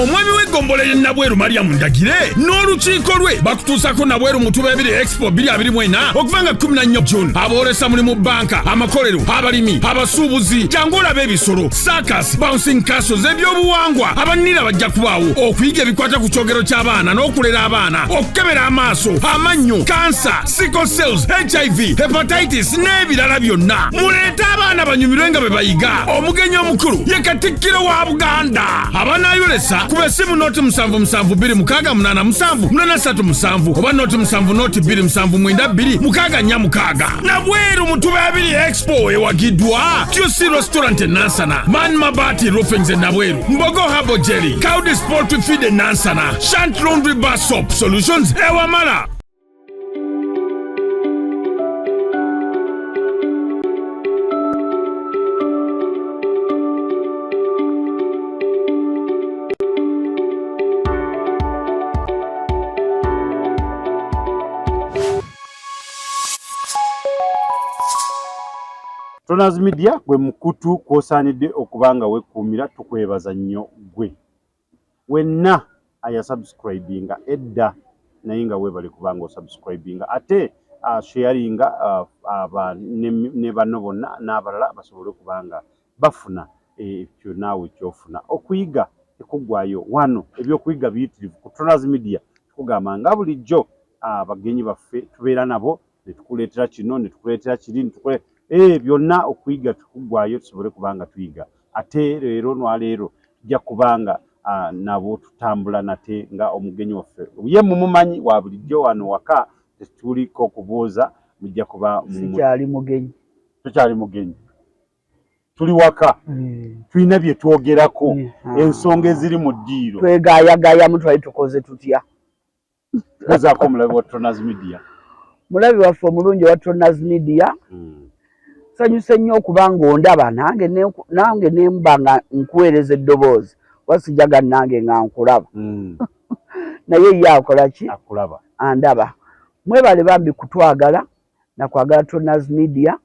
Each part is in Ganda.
omwami w'eggombolola Nabweru Mariam Ndagire n'olukiiko lwe bakutuusako Nabweru Mutuba 2 Expo 2024 okuva nga 14 June. Aboolesa mulimu banka, amakolero, abalimi, abasuubuzi, jangu olabe ebisolo, circus, bouncing castles, ebyobuwangwa, abannira bajja kubaawo, okuyiga ebikwata ku kyogero ky'abaana n'okulera abaana, okukebera amaaso, amannyo, kansa, sickle cells, HIV, hepatitis n'ebirala byonna. Muleete abaana banyumirwe nga bwe bayiga. Omugenyi omukulu ye Katikkiro wa Buganda. Abanaayolesa ku bessimu noti 77268787 oba noti 772992 Nabweru Mutuba 2 Expo ewagiddwa QC Restaurant Nansana, Man Mabati Roofings Nabweru, Mbogo Habo Jelly, Cowdy Poultry Feed Nansana, Shant Laundry Bar Soap Solutions Ewamala. Tonaz Media gwe mukutu kwosaanidde okubanga wekuumira tukwebaza nnyo gwe. Wenna aya subscribinga edda naye nga weebale kubanga osubscribinga ate sharinga ne bano bonna n'abalala basobole kubanga bafuna ekyo naawe kyofuna. Okuyiga tekuggwaayo wano, ebyokuyiga biyitirivu ku Tonaz Media tukugamba nga bulijjo abagenyi baffe tubeera nabo ne tukuleetera kino ne tukuleetera kiri byonna okuyiga tukuggwaayo tusobole kubanga tuyiga. Ate leero nwaleero tujja kubanga nabo tutambula nate nga omugenyi waffe ye mumumanyi wa bulijjo wano waka tetuliko kubuuza mujja kuba sikyali mugenyi. Tukyali mugenyi, tuli waka tulina bye twogerako ensonga eziri mu ddiiro twegaayagaaya mutwali tukoze tutya. Tugezaako omulabi wa Tonaz Media. Mulabi waffe omulungi wa Tonaz Media sanyuse nnyo okubanga ondaba nange nemba nga nkuweereza eddoboozi wasijaga nange nga nkulaba naye ye akola ki? Akulaba, andaba. Mwebale bambi kutwagala na kwagala Tonaz Media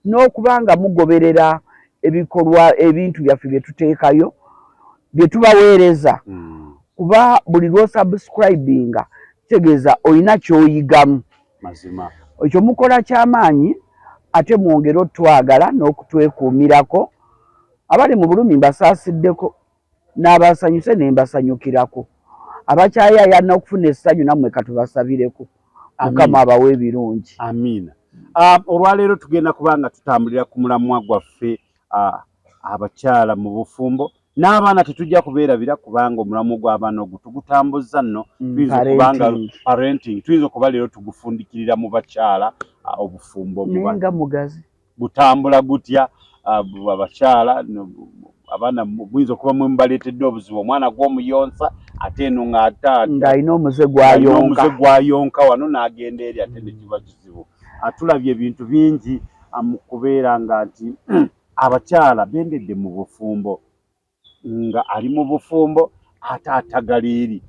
n'okubanga mugoberera ebikolwa ebintu byaffe bye tuteekayo bye tubaweereza kuba buli lw'osubscribinga kitegeeza olina ky'oyigamu. mazima Ekyo mukola ky'amaanyi ate mwongera otwagala n'okutwekuumirako. Abali mu bulumi mbasaassiddeko n'abasanyuse ne mbasanyukirako. Abakyayaayana okufuna essanyu nammwe katubasabireko. Mukama abawe ebirungi. Amiina. Olwaleero tugenda kubanga tutambulira ku mulamwa gwaffe abakyala mu bufumbo n'abaana tetujja kubeerabira kubanga omulamwa gw'abaana ogwo tugutambuzza nno tuyinza kubanga parenting tuyinza okuba leero tugufundikirira mu bakyala obufumbo nga mugazi gutambula gutya abakyala abaana muyinza okuba mwe mubaleetedde obuzibu omwana gw'omuyonsa ate eno ng'alina omuze gwayonka wano n'agenda eri ate ne kiba kizibu. Tulabye ebintu bingi mu kubeera nga nti abakyala bendedde mu bufumbo nga ali mu bufumbo ate atagaliiri.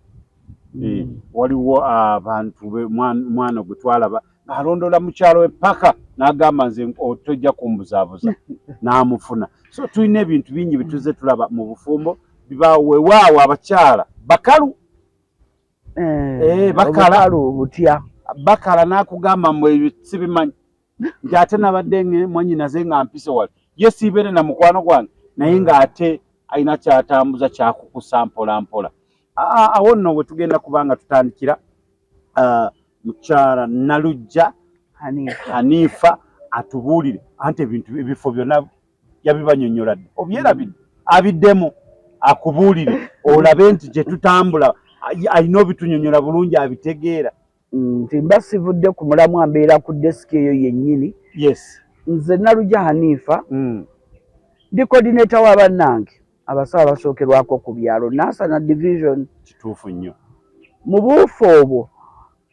Waliwo abantu mwana gwe twalaba ng'alondola mukyalo we paka n'agamba nze tojja kumbuzaabuza n'amufuna. So tulina ebintu bingi bituze tulaba mu bufumbo bibawewaawo abakyala bakalu bakala n'akugamba mwe sibimanyi nti ate nabadde mwanyinaze nga mpise wali ye siibeere na mukwano gwange naye ng'ate alina kyatambuza kyakukusa mpola mpola. Awo nno bwe tugenda kubanga tutandikira mukyala Nalujja Hanifa atubuulire anti ebintu ebifo byonna yabibanyonnyola dde obyerabidde abiddemu akubuulire olabe nti gye tutambula alina obitunyonnyola bulungi abitegeera. Nti mba sivudde ku mulamwa mbeera ku desiki eyo yennyini. Yes. Nze Nalujja Hanifa ndi coordinator wa bannange abasawo abasookerwako ku byalo Nansana Division. Kituufu nnyo. Mu buufu obwo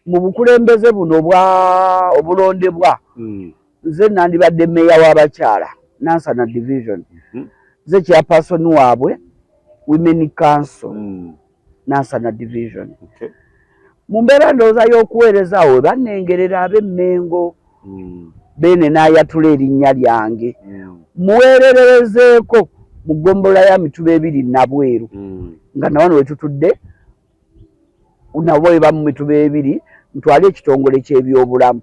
mu bukulembeze buno obulondebwa nze nandibadde meeya w'abakyala Nansana Division. Nze chairperson waabwe Women Council Nansana Division. Mu mbeera ndowooza y'okuweerezaawo bannengerera ab'Emmengo beene n'ayatula erinnya lyange muweererezeeko mu ggombola ya Mituba 2 Nabweru nga na wano wetutudde nabo eba mu Mituba 2 mutwale ekitongole ky'ebyobulamu.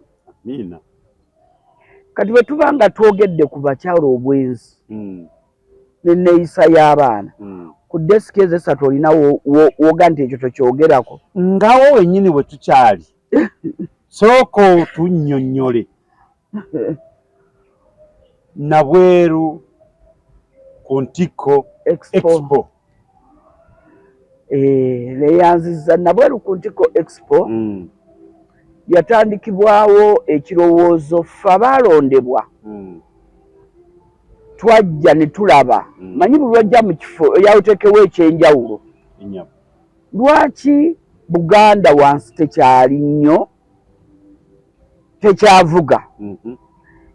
Kati bwe tuba nga twogedde ku bakyala obwenzi n'enneeyisa y'abaana ku desiki ezo esatu olina woga nti ekyo tokyogerako ngawo wennyini bwe tukyali sooka otunnyonnyole Nabweru ku Ntiko Expo. Leyanziza Nabweru ku Ntiko Expo yatandikibwawo ekirowoozo ffe abaalondebwa twajja ne tulaba manyi buli lwajja mu kifo yawutekewo ekyenjawulo lwaki Buganda wansi tekyali nnyo tekyavuga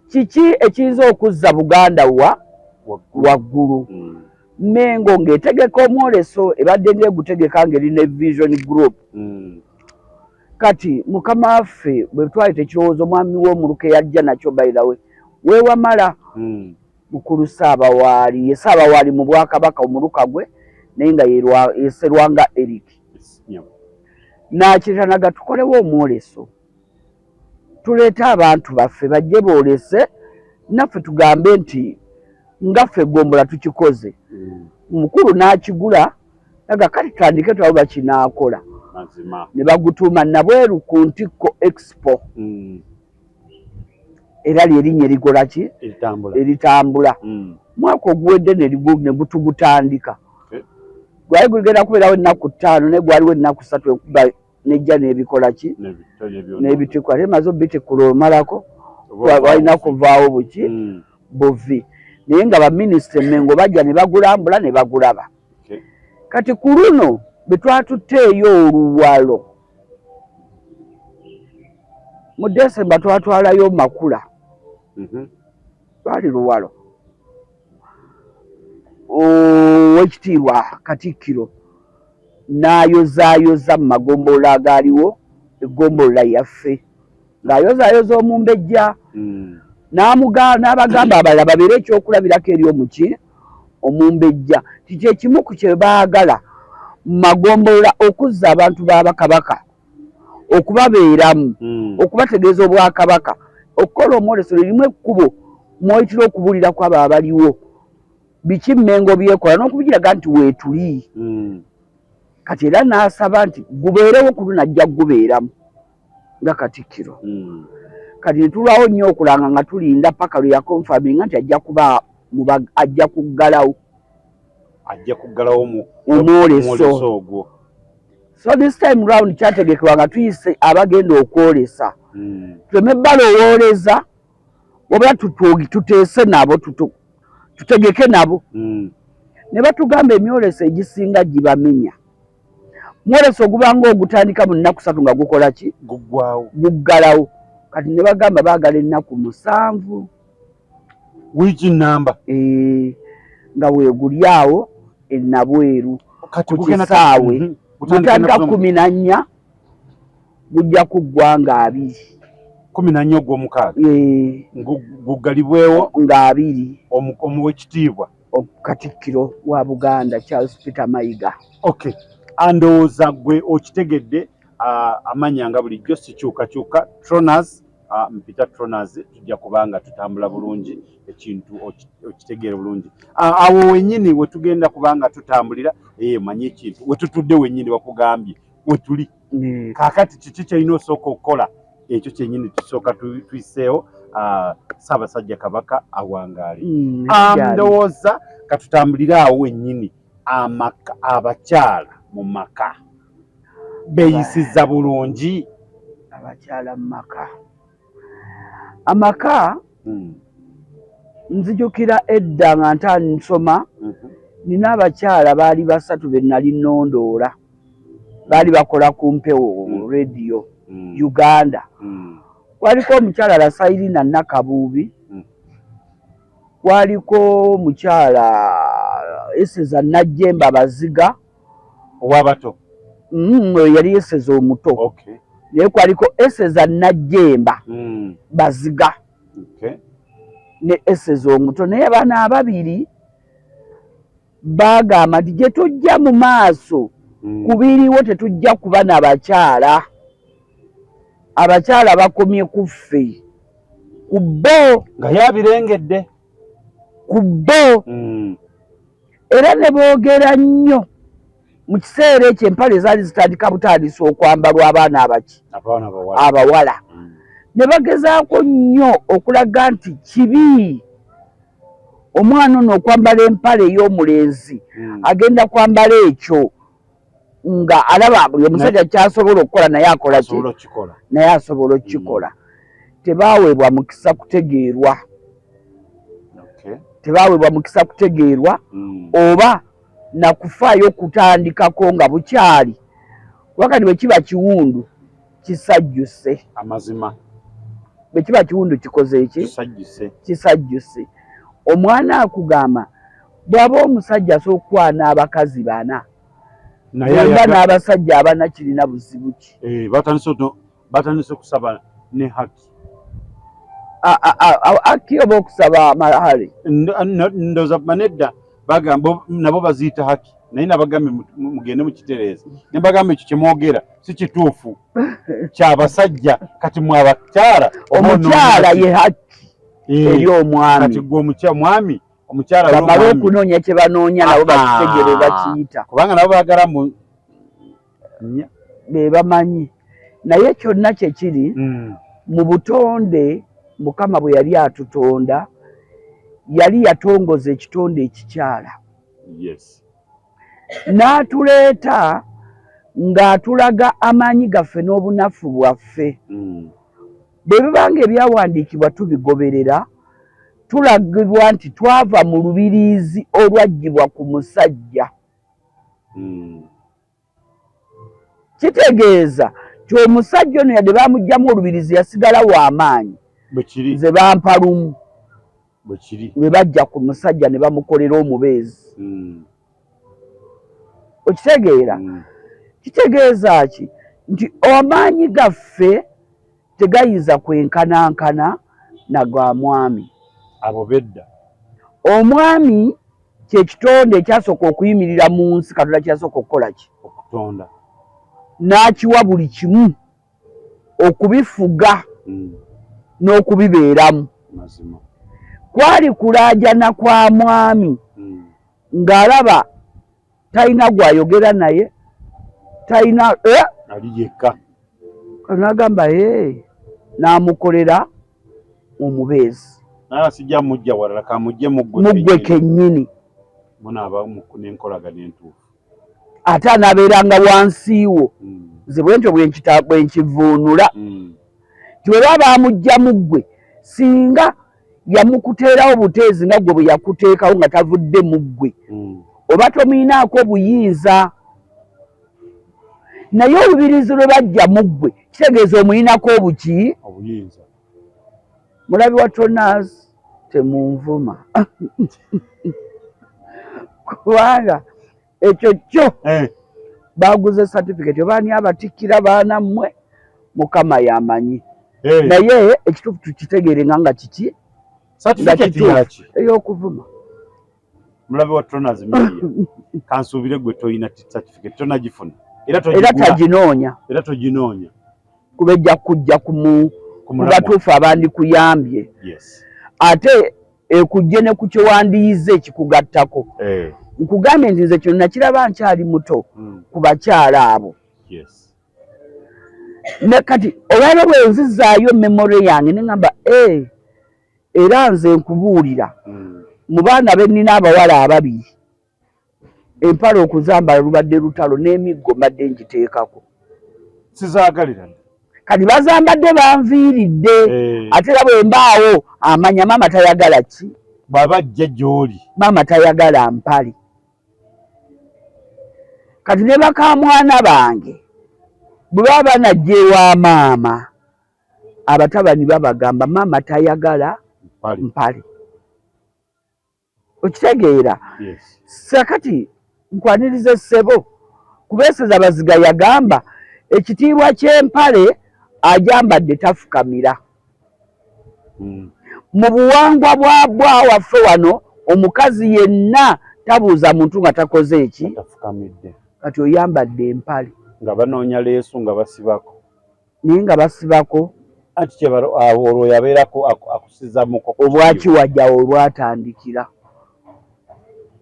kiki ekiyinza okuzza Buganda waggulu Mengo ng'etegeka omwoleso ebadde ng'egutegeka ng'erina Vision Group kati mukama waffe bwe twaleta ekirowoozo mwami w'omuluka yajja nakyo by the way weewamala mukulu Ssaabawaali ye Ssaabawaali mu Bwakabaka omuluka gwe naye nga ye Sserwanga Eric n'akiranaga tukolewo omwoleso tuleete abantu baffe bajje boolese naffe tugambe nti ngaffe Gombola tukikoze omukulu n'akigula naga kati tutandike twabo bakinaakola ne bagutuuma Nabweru ku Ntiko Expo era lyerinnya erikola ki eritambula mwaka oguwedde ne gutugutandika gwali gugenda kubeerawo ennaku 5 ne gwaliwo ennaku 3 enkuba nejja n'ebikola ki n'ebitikula temaze obitikula omalako walina kuvaawo buki buvi naye nga baminisita Mengo bajja ne bagulambula ne bagulaba kati ku luno bwe twatutteeyo oluwalo mu Desemba twatwalayo Makula twali luwalo Oweekitiibwa Katikkiro n'ayozaayoza mu magombola agaaliwo eggombola yaffe ng'ayozaayoza Omumbejja n'abagamba abalala babeere ekyokulabirako eri omuki Omumbejja kyekimu ku kye baagala mu magombola okuzza abantu b'Abakabaka okubabeeramu okubategeeza Obwakabaka okukola omwoleso lirimu ekkubo mwoyitira okubuulira ku abo abaliwo biki Mengo byekola n'okubigiraga nti weetuli kati era n'asaba nti gubeerewo ku luno ajja gubeeramu nga Katikkiro kati ne tulwawo nnyo okulanga nga tulinda paka lwe yakonfaminga nti ajja kuggalawo omwoleso ogwo. So this time round kyategekebwa nga tuyise abagenda okwolesa tuleme balowooleza wabula tuteese nabo tutegeke nabo ne batugamba emyoleso egisinga gibamenya mwoleso ogubanga ogutandika mu nnaku 3 nga gukola ki guggalawo kati ne bagamba baagala ennaku 7 wiki namba nga weeguli awo e Nabweru ku kisaawe gutandika 14 gujja kuggwanga 2 14 ogw'omukaaga guggalibwewo nga 2 omuweekitiibwa Katikkiro wa Buganda Charles Peter Mayiga. Okay, andowooza gwe okitegedde amanya nga bulijjo sikyukakyuka Troners mpita Troners tujja kubanga tutambula bulungi ekintu okitegeere bulungi awo wennyini we tugenda kubanga tutambulira manyi ekintu we tutudde wennyini bakugambye we tuli kaakati kiki kyalina osooka okukola ekyo kyennyini tusooka tuyiseewo Ssaabasajja Kabaka awangaale ndowooza katutambulire awo wennyini abakyala mu maka beeyisiza bulungi abakyala mu maka amaka nzijukira edda nga nsoma nina abakyala baali 3 be nali nnondoola baali bakola ku Mpewo radio Uganda waliko omukyala Lasairina Nakabuubi waliko omukyala Eseza Najjemba Baziga owabato yali Eseza omuto naye kwaliko Eseza Najjemba Baziga ne Eseza omuto naye bana ababiri bagamba nti gye tujja mu maaso kubiriwo tetujja kuba n'abakyala. Abakyala bakomye ku ffe ku bo nga yabirengedde ku bo. Era ne boogera nnyo mu kiseera ekyo empale ezaali zitandika butandisa okwambalwa abaana abawala. Ne bagezaako nnyo okulaga nti kibi omwana ono okwambala empale ey'omulenzi agenda kwambala ekyo nga alaba buli omusajja kyasobola okukola naye akola ki? Naye asobola okukikola. Tebaaweebwa mukisa kutegeerwa. Tebaaweebwa mukisa kutegeerwa oba nakufaayo kutandikako nga bukyali. Wakati bwe kiba kiwundu kisajjuse. Amazima. Bwe kiba kiwundu kikoze eki? Kisajjuse. Omwana akugamba bw'aba omusajja asokwana abakazi bana naye n'abasajja abana kirina buzibu ki? Batandise okusaba ne haki. Haki oba okusaba amahale? Ndowooza manedda bagamba nabo baziyita haki naye nabagambe mugende mu kitereeza ne bagamba ekyo kye mwogera si kituufu ky'abasajja kati mwe abakyala. Omukyala ye haki eri omwami. Kati gwe mwami omukyala bamala okunoonya kye banoonya nabo bakitegere bakiyita kubanga nabo baagala be bamanyi. Naye kyonna kye kiri mu butonde Mukama bwe yali atutonda yali yatongoza ekitonde ekikyala. N'atuleeta ng'atulaga amaanyi gaffe n'obunafu bwaffe. Bwe bibanga ebyawandiikibwa tubigoberera tulagibwa nti twava mu lubiriizi olwaggyibwa ku musajja. Kitegeeza ti omusajja ono yadde baamuggyamu olubiriizi yasigala w'amaanyi. Nze bampa lumu lwe bajja ku musajja ne bamukolera omubeezi. Okitegeera? Kitegeeza ki? Nti amaanyi gaffe tegayinza kwenkanankana na ga mwami. Abo bedda. Omwami kye kitonde ekyasooka okuyimirira mu nsi Katonda kyasooka okukola ki? Okutonda. N'akiwa buli kimu okubifuga n'okubibeeramu. Kwali kulaajana kwa mwami ng'alaba talina gw'ayogera naye talina ali yekka. N'agamba n'amukolera omubeezi. Sijja mujja walala kamujje muggwe kennyini. Munaaba n'enkolagana entuufu. Ate anaabeeranga wansi wo. Nze bwentyo bwe nkivuunula. Ti bwe baba bamujja muggwe singa yamukuteerawo buteezi nga gwe bwe yakuteekawo nga tavudde muggwe oba tomuyinaako buyinza. Naye olubirizi lwe bajja muggwe kitegeeza omuyinako obuki? Obuyinza. Mulabi wa Tonas temunvuma kubanga ekyo kyo baguze certificate oba ani abatikkira baana mmwe Mukama yamanyi. Naye ekituufu tukitegeere nga kiki? Certificate yaki? Ey'okuvuma. Mulabi wa Tonas media kansuubire gwe toyina certificate tonagifuna era taginoonya. Era toginoonya. Kubejja kujja ku batuufu abandikuyambye. Ate ekujje ne ku kye wandiyize ekikugattako. Nkugambye nti nze kino nakiraba nkyali muto ku bakyala abo. Kati olwaliro bwe nzizaayo memore yange ne ngamba era nze nkubuulira mu baana be nnina abawala ababiri empale okuzambala lubadde lutalo n'emiggo mbadde ngiteekako. Sizaagalira. Kati bazambadde banviiridde ate era bwe mbaawo amanya maama tayagala ki? Bw'aba ajja gy'oli. Maama tayagala mpale. Kati ne bakamwana bange bwe baba banajja ewa maama abatabani babagamba maama tayagala mpale. Okitegeera? Sakati nkwaniriza ssebo kubeeseza baziga yagamba ekitiibwa ky'empale ajambadde tafukamira. Mu buwangwa bwa waffe wano omukazi yenna tabuuza muntu nga takoze eki tafukamidde kati oyambadde empale nga banoonya leesu nga basibako naye nga basibako ati olwo yabeerako akusizamuko obwaki wajja olwatandikira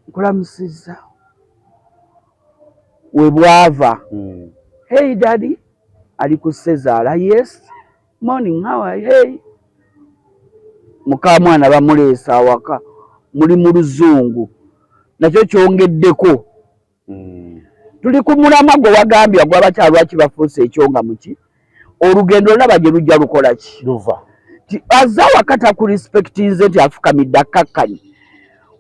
nkulamusizza we bwava hey daddy ali ku Sezaala yes morning how are you hey mukamwana bamuleesa awaka muli mu luzungu nakyo kyongeddeko tuli ku mulamwa gwe wagambye gw'abakyalwaki bafuuse ekyonga muki olugendo olaba gye lujja lukola ki luva ti azza wakata ku respectinze nti afukamidde akkakkanye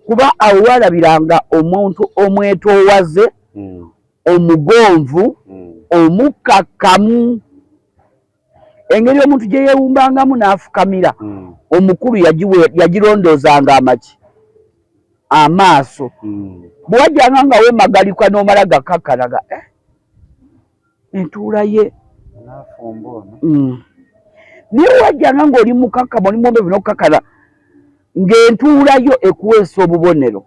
kuba awo walabiranga omuntu omwetoowaze omugonvu omukakkamu engeri omuntu gye yeewumbangamu n'afukamira omukulu yagirondoozanga amaki amaaso bwe wajjanga nga weemagalika n'omala gakakkanaga entuula ye naye wajjanga ng'oli mukakkamu oli mwobevu n'okukakkana ng'entuula yo ekuweesa obubonero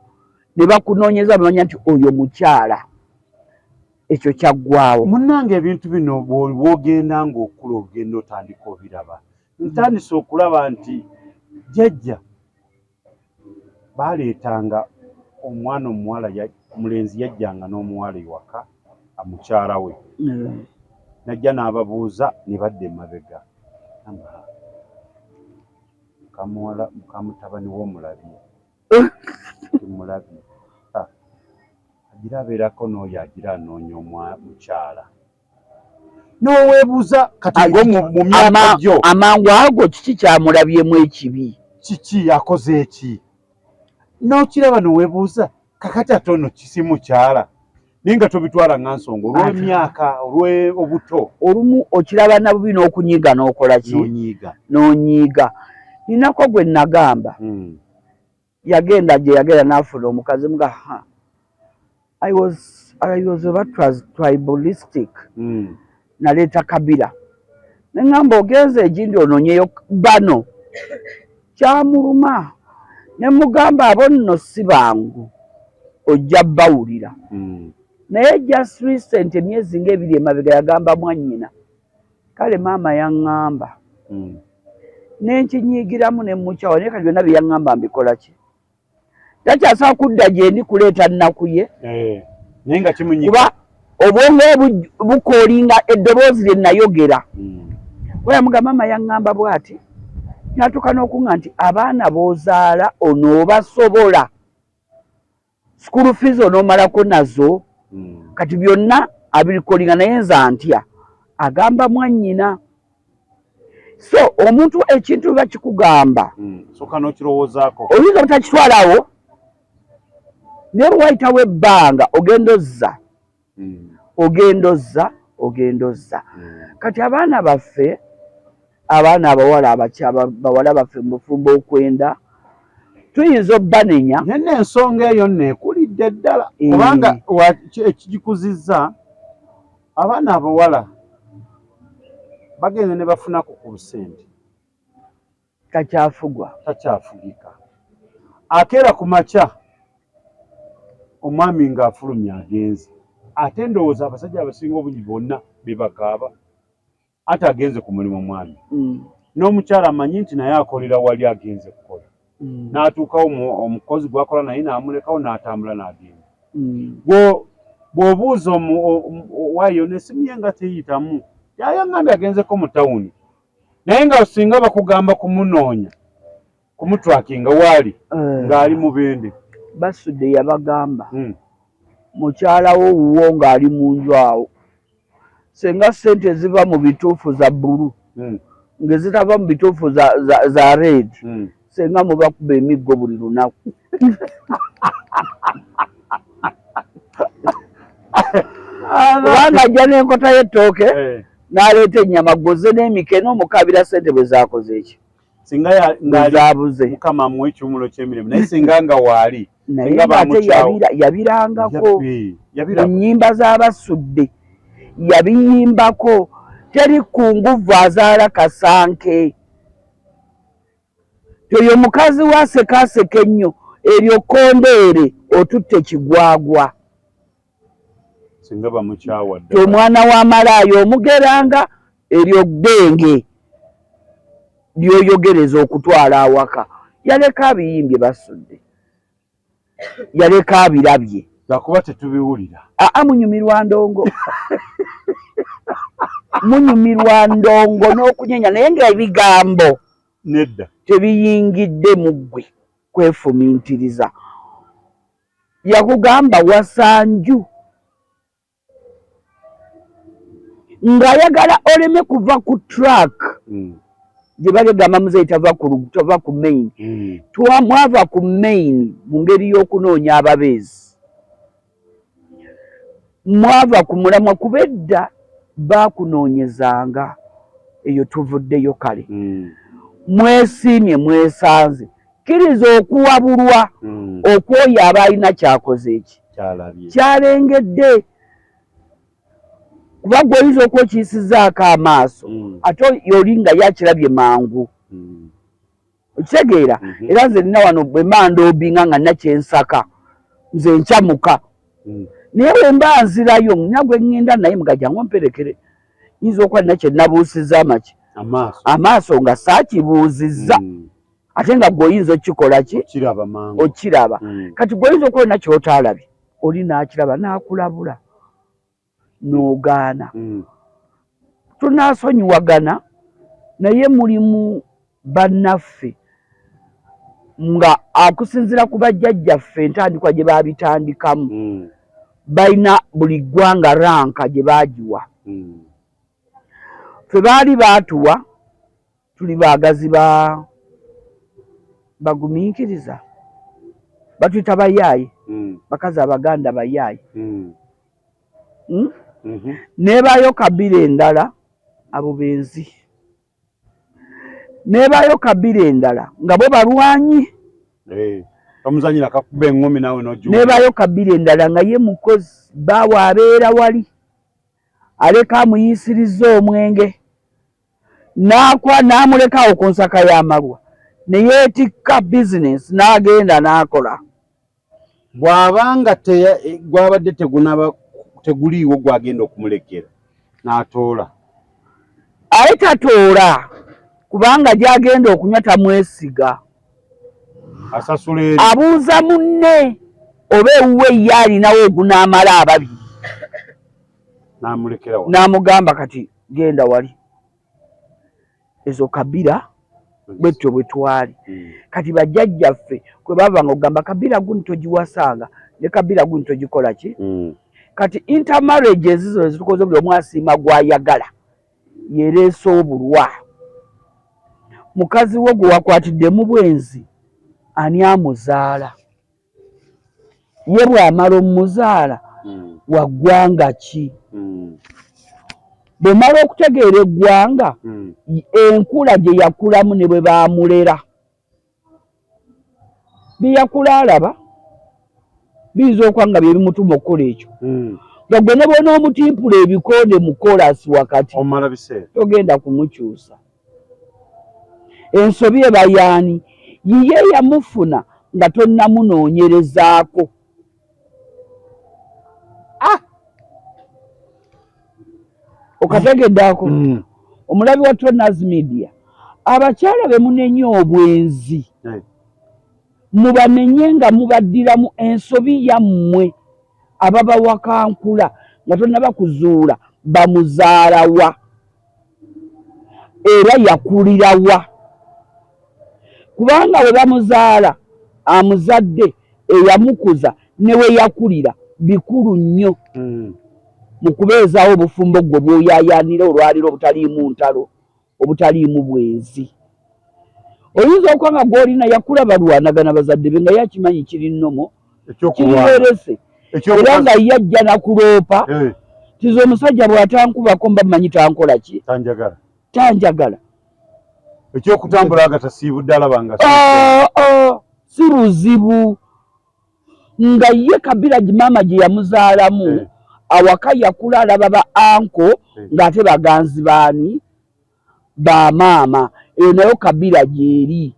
ne bakunoonyeza bamanya nti oyo mukyala ekyo kyaggwawo munnange ebintu bino bw'ogenda ng'okula ogenda otandika obiraba ntandise okulaba nti jjajja baaleetanga omwana omuwala omulenzi yajjanga n'omuwala ewaka amukyala we najja n'ababuuza ne badda emabega mukamutabani w'omulabye timulabye agira abeerako n'oyo agira anoonya mukyala n'oweebuuza kati mu myaka gyo amangu ago kiki kyamulabyemu ekibi kiki akoze eki n'okiraba n'oweebuuza kakati ate ono kisi mukyala naye nga tobitwala nga nsonga olw'emyaka olw'obuto olumu okiraba na bubi n'okunyiiga n'okola ki n'onyiiga ninako gwe nagamba yagenda gye yagenda n'afuna omukazi mga I was tribalistic naleeta Kabila neŋŋamba ogenze egindi onoonyeyo bano kyamuluma ne mugamba abo nno si bangu ojja bawulira naye just recent emyezi ng'ebiri emabega yagamba mwannyina kale maama yaŋŋamba nenkinyiigiramu ne mukyawa naye kati byonna bye yaŋŋamba mbikola ki takyasaba kudda gye ndi kuleeta nnaku ye naye nga kimunyiga kuba obwongo bukoolinga eddoboozi lye nayogera kuba yamugamba maama yaŋŋamba bw'ati natuuka n'okuŋŋa nti abaana b'ozaala onoobasobola school fees onoomalako nazo kati byonna abirikoolinga naye nza ntya agamba mwannyina so omuntu ekintu biba kikugamba soka n'okirowoozaako oyinza butakitwalawo naye bwewayitawo ebbanga ogenda ozza kati abaana baffe abaana abawala bawala baffe mu bufumbo okwenda tuyinza obbanenya naye n'ensonga eyo neekulidde ddala kubanga ekigikuzizza abaana abawala bagenda ne bafunako ku busente takyafugika akeera ku makya omwami ng'afulumya agenze ate ndowooza abasajja abasinga obungi bonna bebakaaba ate agenze ku mulimu mwami n'omukyala amanyi nti naye akolera wali agenze kukola n'atuukawo omukozi gwakola naye n'amulekawo n'atambula n'agenda bw'obuuza waayo n'essimu ye nga teyitamu yayaŋŋambye agenzeko mu tawuni naye nga singa bakugamba kumunoonya kumutwakinga waali ng'ali mu bende basudde yabagamba mukyala wo wuwo ng'ali mu nju awo senga sente ziva mu bituufu za bbulu ng'ezitava mu bituufu za red senga mubakuba emiggo buli lunaku kubanga ajja n'enkota y'ettooke n'aleeta ennyama ggoze n'emike n'omukabira sente bwe zaakoze ekyo singa ngaabuze mukama amuwa ekiwumulo ky'emirimu naye singa nga waali naye ate yabirangako mu nnyimba z'abasudde yabiyimbako teri ku nguvu azaala kasanke oyo mukazi we asekaaseka ennyo eryo kondere otutte kigwagwa singa bamukyawa omwana wa malaayo omugeranga eryo ddenge lyoyogereza okutwala awaka yaleka abiyimbye basudde yaleka abirabye lwakuba tetubiwulira munyumirwa ndongo munyumirwa ndongo n'okunyenya naye ng'ebigambo nedda tebiyingidde mu ggwe kwefumiintiriza yakugamba wasanju ng'ayagala oleme kuva ku track gye balegamba muzeyi tava ku main mwava ku main mu ngeri y'okunoonya ababeezi mwava ku mulamwa kuba edda baakunoonyezanga eyo tuvuddeyo kale mwesiimye mwesanze kkiriza okuwabulwa okwoyo aba alina kyakoze eki kyalengedde kuba gw'oyinza okwekiisizaako amaaso ate yoli nga yakirabye mangu okitegeera era nze nina wano bwe mandoobinga nga nakyensaka nze nkyamuka naye bwe mba nzirayo nagwe ŋŋenda naye mugajangu mperekere yinza okuba nina kye nabuusiza amaki amaaso nga saakibuuzizza ate nga gw'oyinza okikola ki okiraba kati gw'oyinza okuba olina ky'otaalabye oli n'akiraba n'akulabula n'ogaana tunaasonyiwagana naye mulimu bannaffe nga akusinziira ku bajjajjaffe entandikwa gye baabitandikamu balina buli ggwanga ranka gye baagiwa ffe baali baatuwa tuli baagazi bagumiikiriza batuyita bayaaye bakazi abaganda bayaaye neebaayo kabira endala abo benzi neebaayo kabira endala nga bo balwanyi omuzanyira kakuba eŋŋomi nawe n'ojja neebaayo kabira endala nga ye mukozi baawe abeera wali aleka amuyiisiriza omwenge n'amulekawo ku nsaka y'amalwa ne yeetikka bizinesi n'agenda n'akola bw'abanga gwabadde teguliiwo gwagenda okumulekera n'atoola aye tatoola kubanga gyagenda okunywa tamwesiga asasula eri abuuza munne oba ewuwe ye alinawo ogunaamala ababiri n'amugamba kati genda wali ezo kabira bwetyo bwe twali kati bajjajjaffe kwe baavanga okugamba kabira guni togiwasanga ne kabira guni togikola ki kati intermarriages zo ezitukoze buli omu asiima gw'ayagala yereese obulwa mukazi wo gwe wakwatiddemu bwenzi ani amuzaala ye bw'amala omuzaala wa ggwanga ki bw'omala okutegeera eggwanga enkula gye yakulamu ne bwe baamulera bye yakula alaba biyinza okuba nga bye bimutuma okukola ekyo nga gwe ne bwona omutimpula ebikonde mu kolasi wakati togenda kumukyusa ensobi ebayaani yiye yamufuna nga tonnamunoonyerezaako okategeddeako omulabi wa Tonaz Media abakyala be munenye obwenzi mubamenye nga mubaddiramu ensobi yammwe ababa wakankula nga tonnaba kuzuula bamuzaalawa era yakulirawa kubanga we bamuzaala amuzadde eyamukuza ne we yakulira bikulu nnyo mu kubeezaawo obufumbo gwe bw'oyaayaanira olwaliro obutaliimu ntalo obutaliimu bwenzi oyinza okuba nga gw'olina yakula balwanagana bazadde be nga yakimanyi kiri nnomo kiriwerese era nga yajja nakuloopa tiza omusajja bw'atankubako mba mmanyi tankola ki tanjagala ekyokutambula nga tasiibudde alabanga si buzibu nga ye kabira maama gye yamuzaalamu awaka yakula alaba ba anko ng'ate baganzi baani ba maama eyo nayo kabira gyeri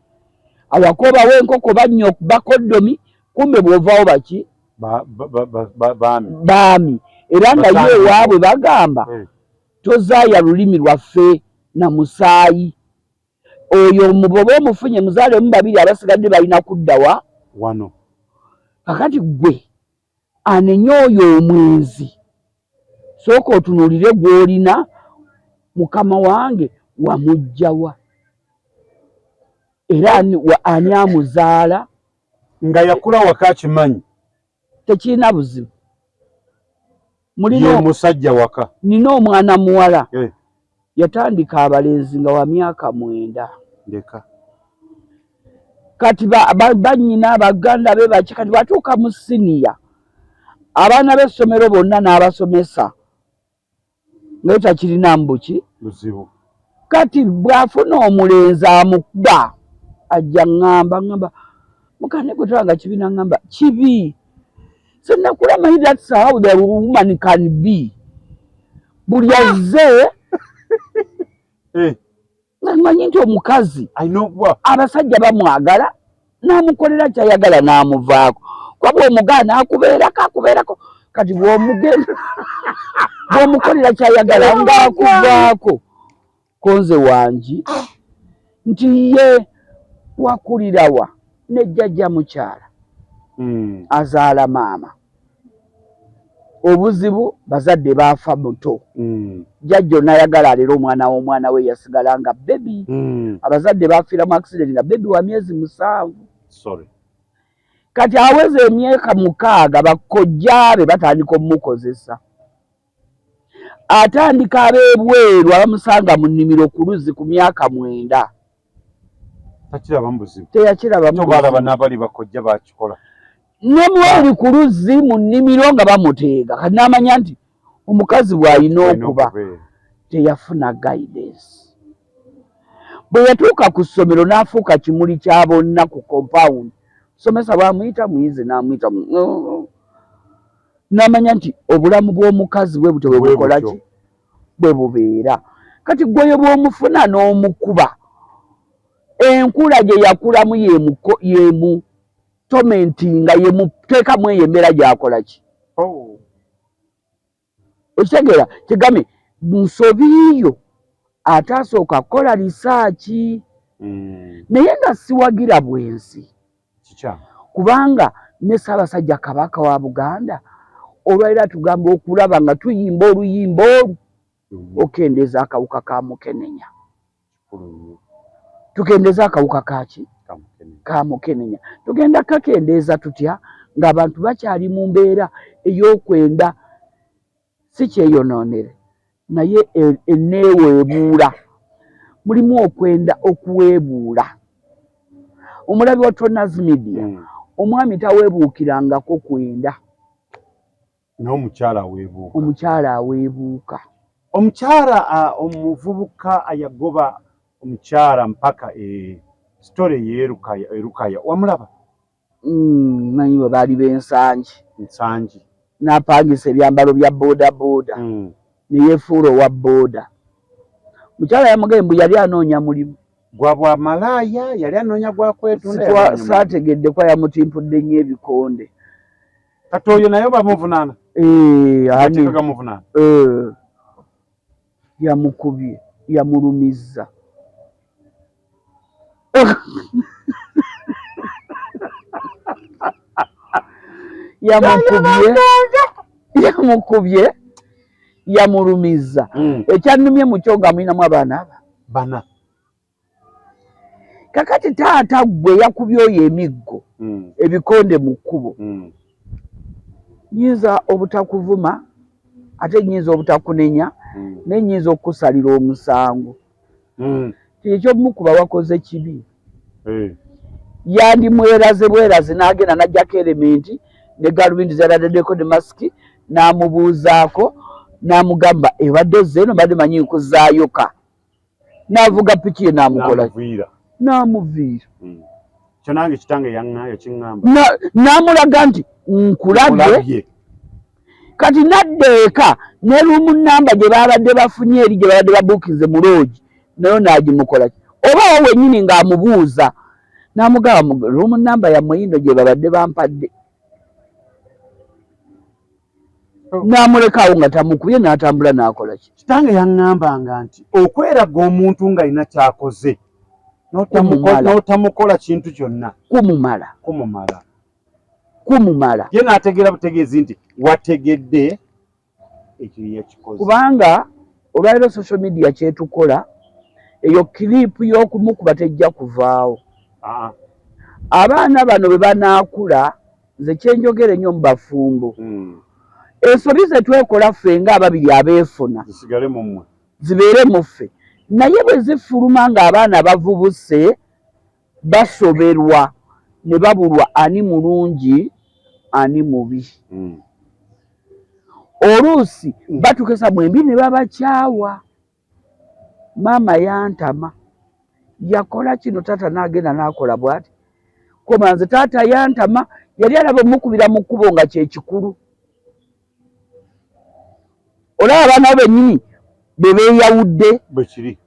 awakoba w'enkoko bannyo bakoddomi kumbe bw'ovaawo baki baami era nga ye waabwe bagamba tozaaya lulimi lwaffe na musaayi oyo muboba omufunye muzaalemu babiri abasigadde balina kuddawa wano kakati gwe anenye oyo omwenzi sooka otunuulire gw'olina mukama wange wamugjawa era ani amuzaala nga yakula waka kimanyi tekirina buzibu ye musajja waka nina omwana muwala yatandika abalenzi nga wa myaka 9 ndeka kati bannyina baganda be baki kati batuuka mu siniya abaana b'essomero bonna n'abasomesa naye takirina mbuki buzibu kati bw'afuna omulenzi amukuba ajja ngamba mukane gwe twanga kibiina ngamba kibi sennakulama that's how the woman can be buli azze manyi nti omukazi abasajja bamwagala n'amukolera kyayagala n'amuvaako kwabwe omugaana akubeerako kati bw'omukolera kyayagala ng'akuvaako konze wangi nti ye wakulirawa ne jjajja mukyala azaala maama obuzibu bazadde baafa muto jjajja nayagala alera omwana we yasigala nga bebi abazadde baafiira mu accident nga bebi wa myezi 7 kati aweze emyaka 6 bakojjaabe batandika omukozesa atandika ab'ebweru abamusanga mu nnimiro ku luzzi ku myaka 9 teyakiraba n'abali bakojja bakikola nemweri ku luzzi mu nnimiro nga bamuteega kati n'amanya nti omukazi bw'alina okuba teyafuna guidance bwe yatuuka ku ssomero n'afuuka kimuli kya bonna ku compound somesa bw'amuyita muyizi n'amuyita n'amanya nti obulamu bw'omukazi bwe butyo bwe bukola ki bwe bubeera kati gweyo bw'omufuna n'omukuba enkula gye yakulamu yemu tomentinga yemuteekamu eyo embeera gyakola ki okitegeera kigambe nsobiiyo ataasooka kukola lisaaki naye nga siwagira bwensi kubanga ne Ssaabasajja Kabaka wa Buganda olwalira tugamba okulaba nga tuyimba oluyimba olwo okendeeza akawuka ka Mukenenya tukendeeza akawuka kaki ka Mukenenya tugenda kakendeeza tutya ng'abantu bakyali mu mbeera ey'okwenda si kyeyonoonere naye enneeweebuula mulimu okwenda okuweebuula omulabi wa Tronaz Media omwami taweebuukirangako kwenda omukyala aweebuuka omuvubuka ayagoba omukyala mpaka story yerukaya wamulaba manyi bwe baali b'ensangi n'apangisa ebyambalo bya boda neyeefuula owa boda mukyala yamugaye mbu yali anoonya mulimu gwa bwa malaaya yali anoonya gwa kwetunda saategedde kwa yamutimpudde nnyo ebikonde kati oyo naye bamuvunaana gamuvunaana yamukubye yamulumizza yamukubye yamulumiza ekyannumye mukyo nga mulinamu abaana bana kakati taata gwe yakubye oyo emiggo ebikonde mu kkubo nyinza obutakuvuma ate nyinza obutakunenya nenyinza okukusalira omusango ekyomukuba wakoze kibi yandi bweraze n'agenda n'ajjako elementi ne galubindi zaladaddeko ne masiki n'amubuuzaako n'amugamba ebadde zeeno badde manyi nkuzaayoka n'avuga piki ye n'amukola n'amuviira kyo nange kitange yakiŋŋamba n'amulaga nti nkulabye kati nadda eka ne ruumu namba gye babadde bafunye eri gye babadde babuukize mu loogi nayo n'agimukola ki oba wo wennyini ng'amubuuza namugamba room number ya Muyindo gye babadde bampadde namulekawo nga tamukubye n'atambula n'akola ki. Kitange yaŋŋambanga nti okweraga omuntu ng'alina kyakoze n'otamukola kintu kyonna kumumala ye n'ategeera butegeezi nti wategedde ekyo yakikoze. Kubanga olwaliro social media kyetukola eyo kiripu y'okumukuba tejja kuvaawo. Abaana bano bwe banaakula nze kyenjogere nnyo mu bafumbo ensobi ze twekola ffe ng'ababiri abeefuna zibeere mu ffe naye bwe zifuluma ng'abaana bavubuse basoberwa ne babulwa ani mulungi ani mubi. Oluusi batukesa mwembi ne babakyawa. Maama yantama yakola kino taata n'agenda n'akola bw'ati koma nze taata yantama yali alaba omukubira mu kkubo nga kye kikulu. Olaba abaana bennyini be beeyawudde bwe kiri.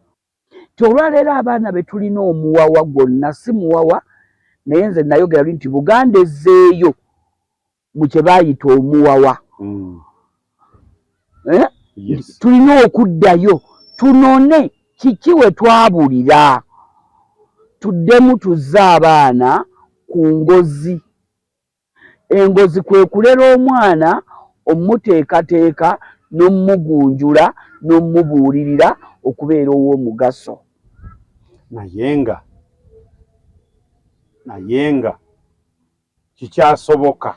Olwaleero abaana be tulina omuwawa gwonna si muwawa naye nze nayogera nti Buganda ezzeeyo mu kye baayita omuwawa. Tulina okuddayo tunone kiki we twabulira tuddemu tuzze abaana ku ngozi. Engozi kwe kulera omwana ommuteekateeka n'ommugunjula n'ommubuulirira okubeera ow'omugaso. Naye nga kikyasoboka.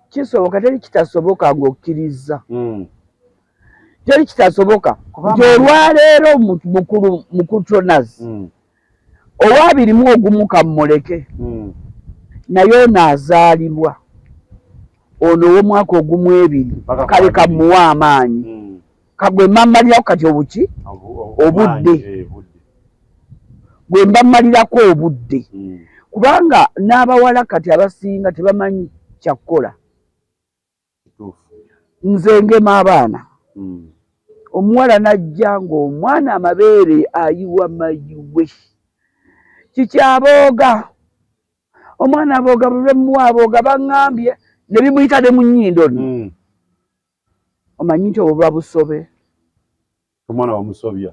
Kisoboka, teri kitasoboka ng'okkiriza. Teri kitasoboka nti olwaleero mukutonazi owaabirimu ogumu kammuleke naye ono azaalibwa ono ow'omwaka ogumu ebiri kale kamuwa amaanyi kagwe mbamalirako kati obuki obudde gwe mbamalirako obudde kubanga n'abawala kati abasinga tebamanyi kyakukola. Nze ngema abaana omuwala najja ng'omwana amabeere ayiwa mayiwe kikyabooga omwana abooga bulwemuwa abooga baŋŋambye ne bimuyita ne mu nnyindo nno. Omanyi nti obwo buba busobe. Omwana wamusobya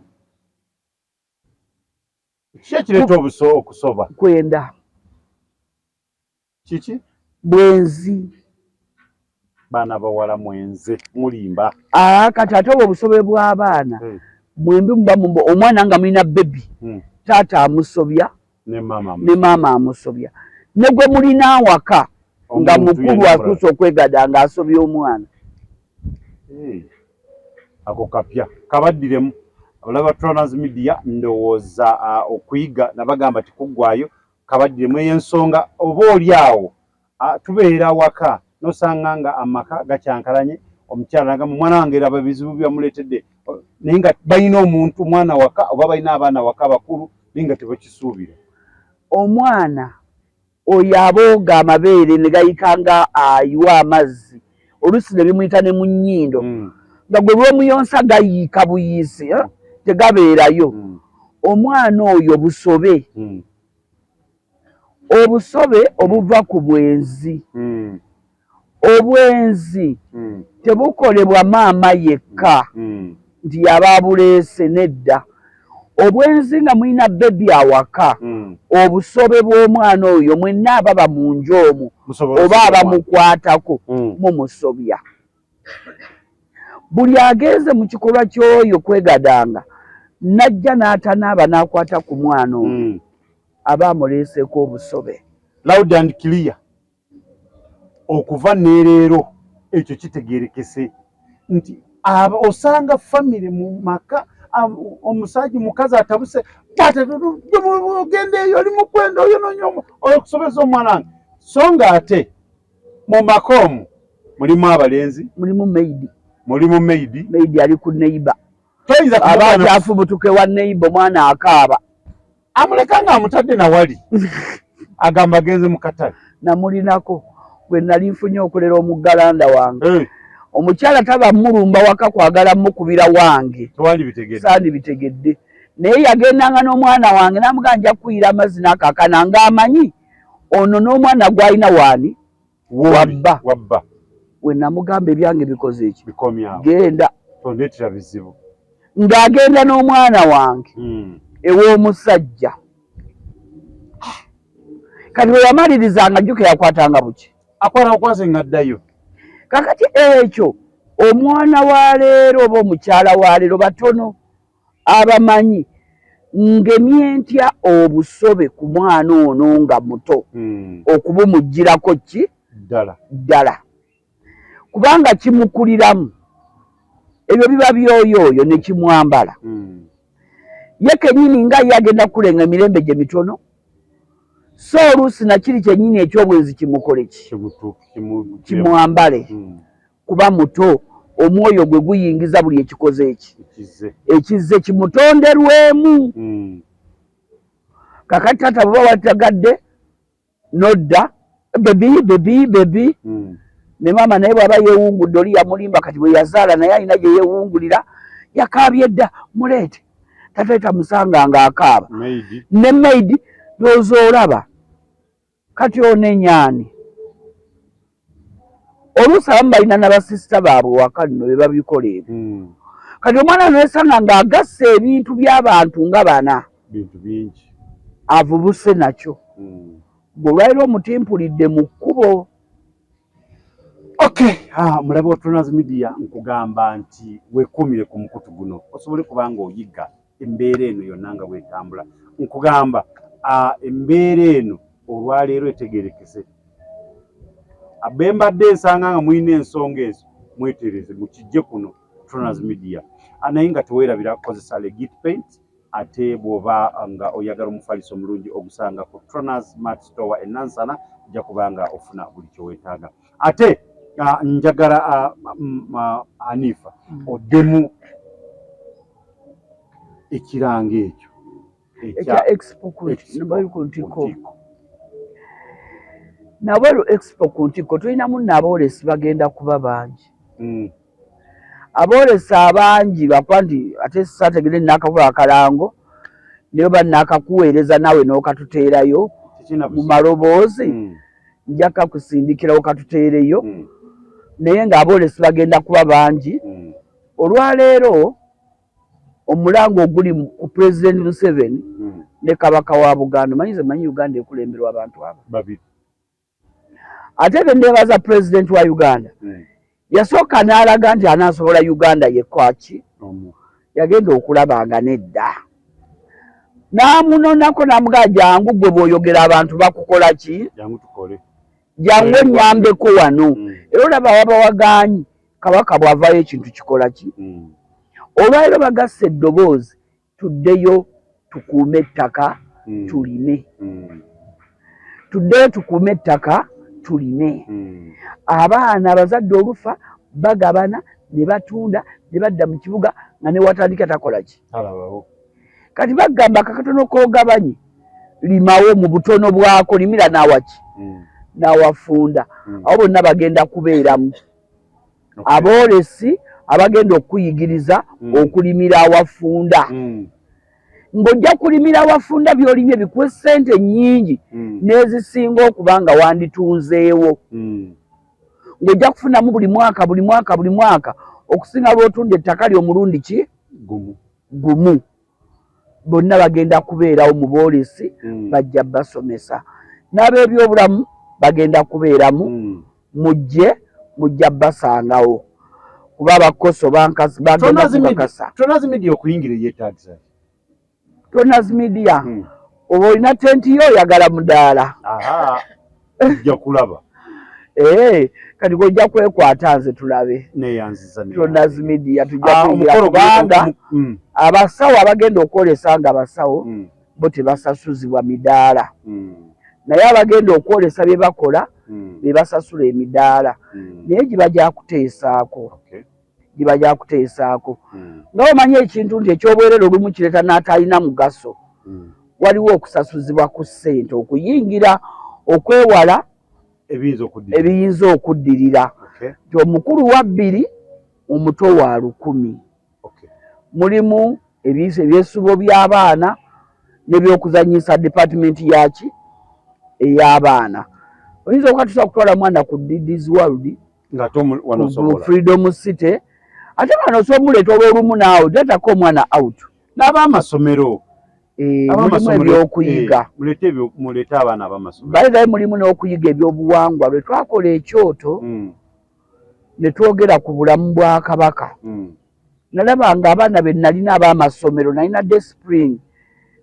ki ekireeta okusoba? Kwenda. Kiki? Bwenzi. Baana bawala mwenze mulimba. Kati ate obwo obusobe bw'abaana mwembi muba mumba omwana nga mulina bebi taata amusobya ne maama amusobya ne gwe mulina awaka nga mukulu atuuse okwegada nga asobya omwana. Ako kapya kabaddiremu. Olaba Tronaz Media ndowooza okuyiga nabagamba tikuggwayo kabaddiremu ey'ensonga oba oli awo tubeera awaka nosanga nga amaka gakyankalanye omukyala nagamba mwana wange eraba bizibu byamuleetedde naye nga balina omuntu omwana waka oba balina abaana waka bakulu naye nga tebakisuubira. Omwana oyo abooga amabeere ne gayikanga ayiwa amazzi oluusi ne bimuyita ne mu nnyindo nga gwe lw'omuyonsa gayiika buyiisi tegabeerayo. Omwana oyo busobe obusobe obuva ku bwenzi. Obwenzi tebukolebwa maama yekka nti yaba abuleese nedda. Obwenzi nga mulina bebi awaka obusobe bw'omwana oyo mwenna ababa mu nju omwo oba abamukwatako mumusobya. Buli agenze mu kikolwa ky'oyo kwegadanga najja n'atanaaba n'akwata ku mwana oyo aba amuleeseeko obusobe. Loud and clear. Okuva neerero ekyo kitegeerekese nti osanga family mu maka omusajja mukazi atabuse taata ogende eyo oli mukwenda oyo nonyomo oyo kusobeza omwana wange so nga ate mu makomu mulimu abalenzi mulimu maidi ali ku neighbor aba kyafubutuke wa neighbor mwana akaaba amuleka nga amutadde na wali agamba genze mu katale namulinako gwe nali nfunye okulera omuggalanda wange omukyala taba mulumba waka kwagala mukubira wange sandi bitegedde naye yagendanga n'omwana wange namuganja kuyira amazzi n'akakana ng'amanyi ono n'omwana gwalina waani wabba we namugamba ebyange bikoze eki bikomyawo genda tondetera bizibu ng'agenda n'omwana wange ew'omusajja kati bwe yamalirizanga jjuke yakwatanga buki akwase ngaddayo kakati ekyo omwana wa leero oba omukyala wa leero batono abamanyi ngemye ntya obusobe ku mwana ono nga muto okubumuggirako ki ddala kubanga kimukuliramu ebyo biba byoyooyo ne kimwambala ye kennyini nga ye agenda kulenga emirembe gye mitono so oluusi nakiri kyennyini ekyobwenzi kimukole ki kimwambale kuba muto omwoyo gwe guyingiza buli ekikoze eki ekizze kimutonderwemu kakati tata baba watagadde nodda bebi ne mama naye bwaba yeewungudde oli yamulimba kati bwe yazaala naye alina gye yeewungulira yakaabye dda muleete tata tamusanga ng'akaaba ne maidi ndowooza olaba kati ono enyaani oluusi abamu balina n'abasisita baabwe waka nno be babikola ebyo kati omwana noyesanga ng'agasse ebintu by'abantu nga bana avubuse nakyo gwe olwaliro omutimpulidde mu kkubo. Mulabe wa Tronaz Media nkugamba nti weekuumire ku mukutu guno osobole kubanga oyiga embeera eno yonna nga bwetambula. Nkugamba embeera eno olwaleero etegerekese. Abembadde ensanga nga mulina ensonga ezo mwetereze mukijje kuno Tronaz Media. Naye nga teweerabira kukozesa Legit Paint ate bw'oba nga oyagala omufaliso omulungi ogusanga ku Tronaz Mart Store e Nansana ojja kubanga ofuna buli kyoweetaaga. Ate njagala Anifa oddemu ekiranga ekyo ekya Expo ku Ntiko. Nabweru Expo ku Ntiko tulinamu n'aboolesi bagenda kuba bangi. Aboolesi abangi bakuba nti ate saategere n'akakuba akalango naye bannakakuweereza nawe n'okatuteerayo mu maloboozi nja kakusindikirawo katuteereyo naye ng'aboolesi bagenda kuba bangi. Olwaleero omulango oguli ku President Museveni ne Kabaka wa Buganda manyi Uganda ekulemberwa abantu abo babiri. Ate be neebaza President wa Uganda yasooka n'alaga nti anaasobola Uganda yekwaki yagenda okulabanga nedda n'amunonako n'amugaa jangu gwe bw'oyogera abantu bakukola ki jangu ennyambeko wano era olaba wabawagaanyi Kabaka bw'avaayo ekintu kikola ki olwaleero bagasse eddoboozi tuddeyo tukuume ettaka tulime tuddeyo tukuume ettaka tulime. Abaana abazadde olufa bagabana ne batunda ne badda mu kibuga nga ne watandika takola ki kati bagamba kakatono k'ogabanye limawo mu butono bwako limira n'awaki n'awafunda abo bonna bagenda kubeeramu aboolesi abagenda okuyigiriza okulimira awafunda ng'ojja kulimira awafunda by'olimye bikuwe ssente nnyingi n'ezisinga okuba nga wanditunzeewo ng'ojja kufunamu buli mwaka okusinga lw'otunda ettaka ly'omulundi ki gumu. Bonna bagenda kubeerawo mu boolesi bajja basomesa n'ab'ebyobulamu bagenda kubeeramu mujja basangawo kuba abakoso bagenda kubakasa. Tronaz Media okuyingira yeetaagisa Tronaz Media oba olina tenti yo oyagala mudaala ojja kulaba kati gojja kwekwata nze tulabe neyanziza Tronaz Media tujja kuyingira kubanga abasawo abagenda okwolesa nga abasawo bo tebasasuzibwa midaala naye abagenda okwolesa bye bakola be basasula emidaala naye giba gyakuteesaako nga omanyi ekintu nti ekyobwerere olumu kireeta n'atalina mugaso waliwo okusasuzibwa ku ssente okuyingira okwewala ebiyinza okuddirira nti omukulu wa 2 omuto wa 100 mulimu ebyesubo by'abaana n'ebyokuzanyisa department yaki ey'abaana oyinza okatusa kutwala mwana ku Diddy's World ku Freedom City ate bano osomuleeta olw'olumu naawe tatako omwana out n'ab'amasomero mulimu ebyokuyiga muleete abaana ab'amasomero baligayo mulimu n'okuyiga ebyobuwangwa lwe twakola ekyoto ne twogera ku bulamu bwa Kabaka nalaba nga abaana be nalina ab'amasomero nalina Day Spring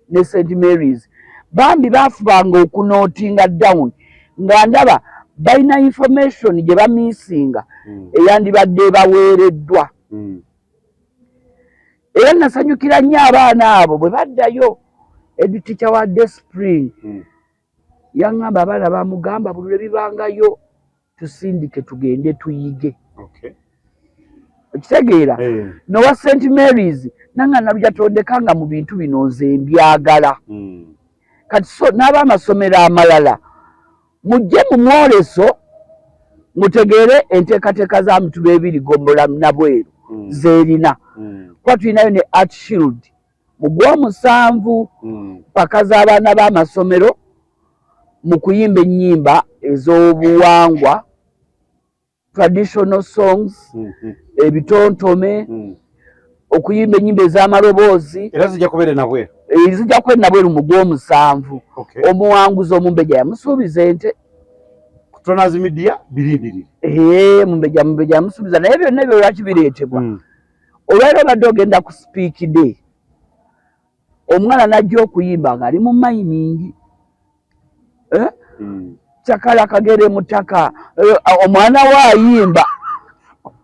ne St. Mary's bambi baafubanga okunootinga down nga ndaba balina information gye bamiisinga eyandibadde baweereddwa era nasanyukira nnyo abaana abo bwe baddayo editicha wa Day Spring yaŋŋamba abaana bamugamba buli lwe bibangayo tusindike tugende tuyige okitegeera nowa St. Mary's nanga nalugyatondekanga mu bintu bino nze mbyagala kati so n'ab'amasomero amalala mujje mu mwoleso mutegeere enteekateeka za Mituba ebiri Gombola Nabweru zeerina kuba tulinayo ne Art Shield mu Gw'omusanvu paka z'abaana b'amasomero mu kuyimba ennyimba ez'obuwangwa traditional songs ebitontome okuyimba ennyimba ez'amaloboozi era zijja kubeera Nabweru zijja kubeera Nabweru mu Gw'omusanvu omuwanguzi Omumbejja yamusuubiza ente Tonazi Media birindirire Mumbejja yamusuubiza naye byonna ebyo lwaki bireetebwa olwaleero obadde ogenda ku speak day omwana najja okuyimba ng'ali mu mayimingi Chakala kagere mutaka omwana waayimba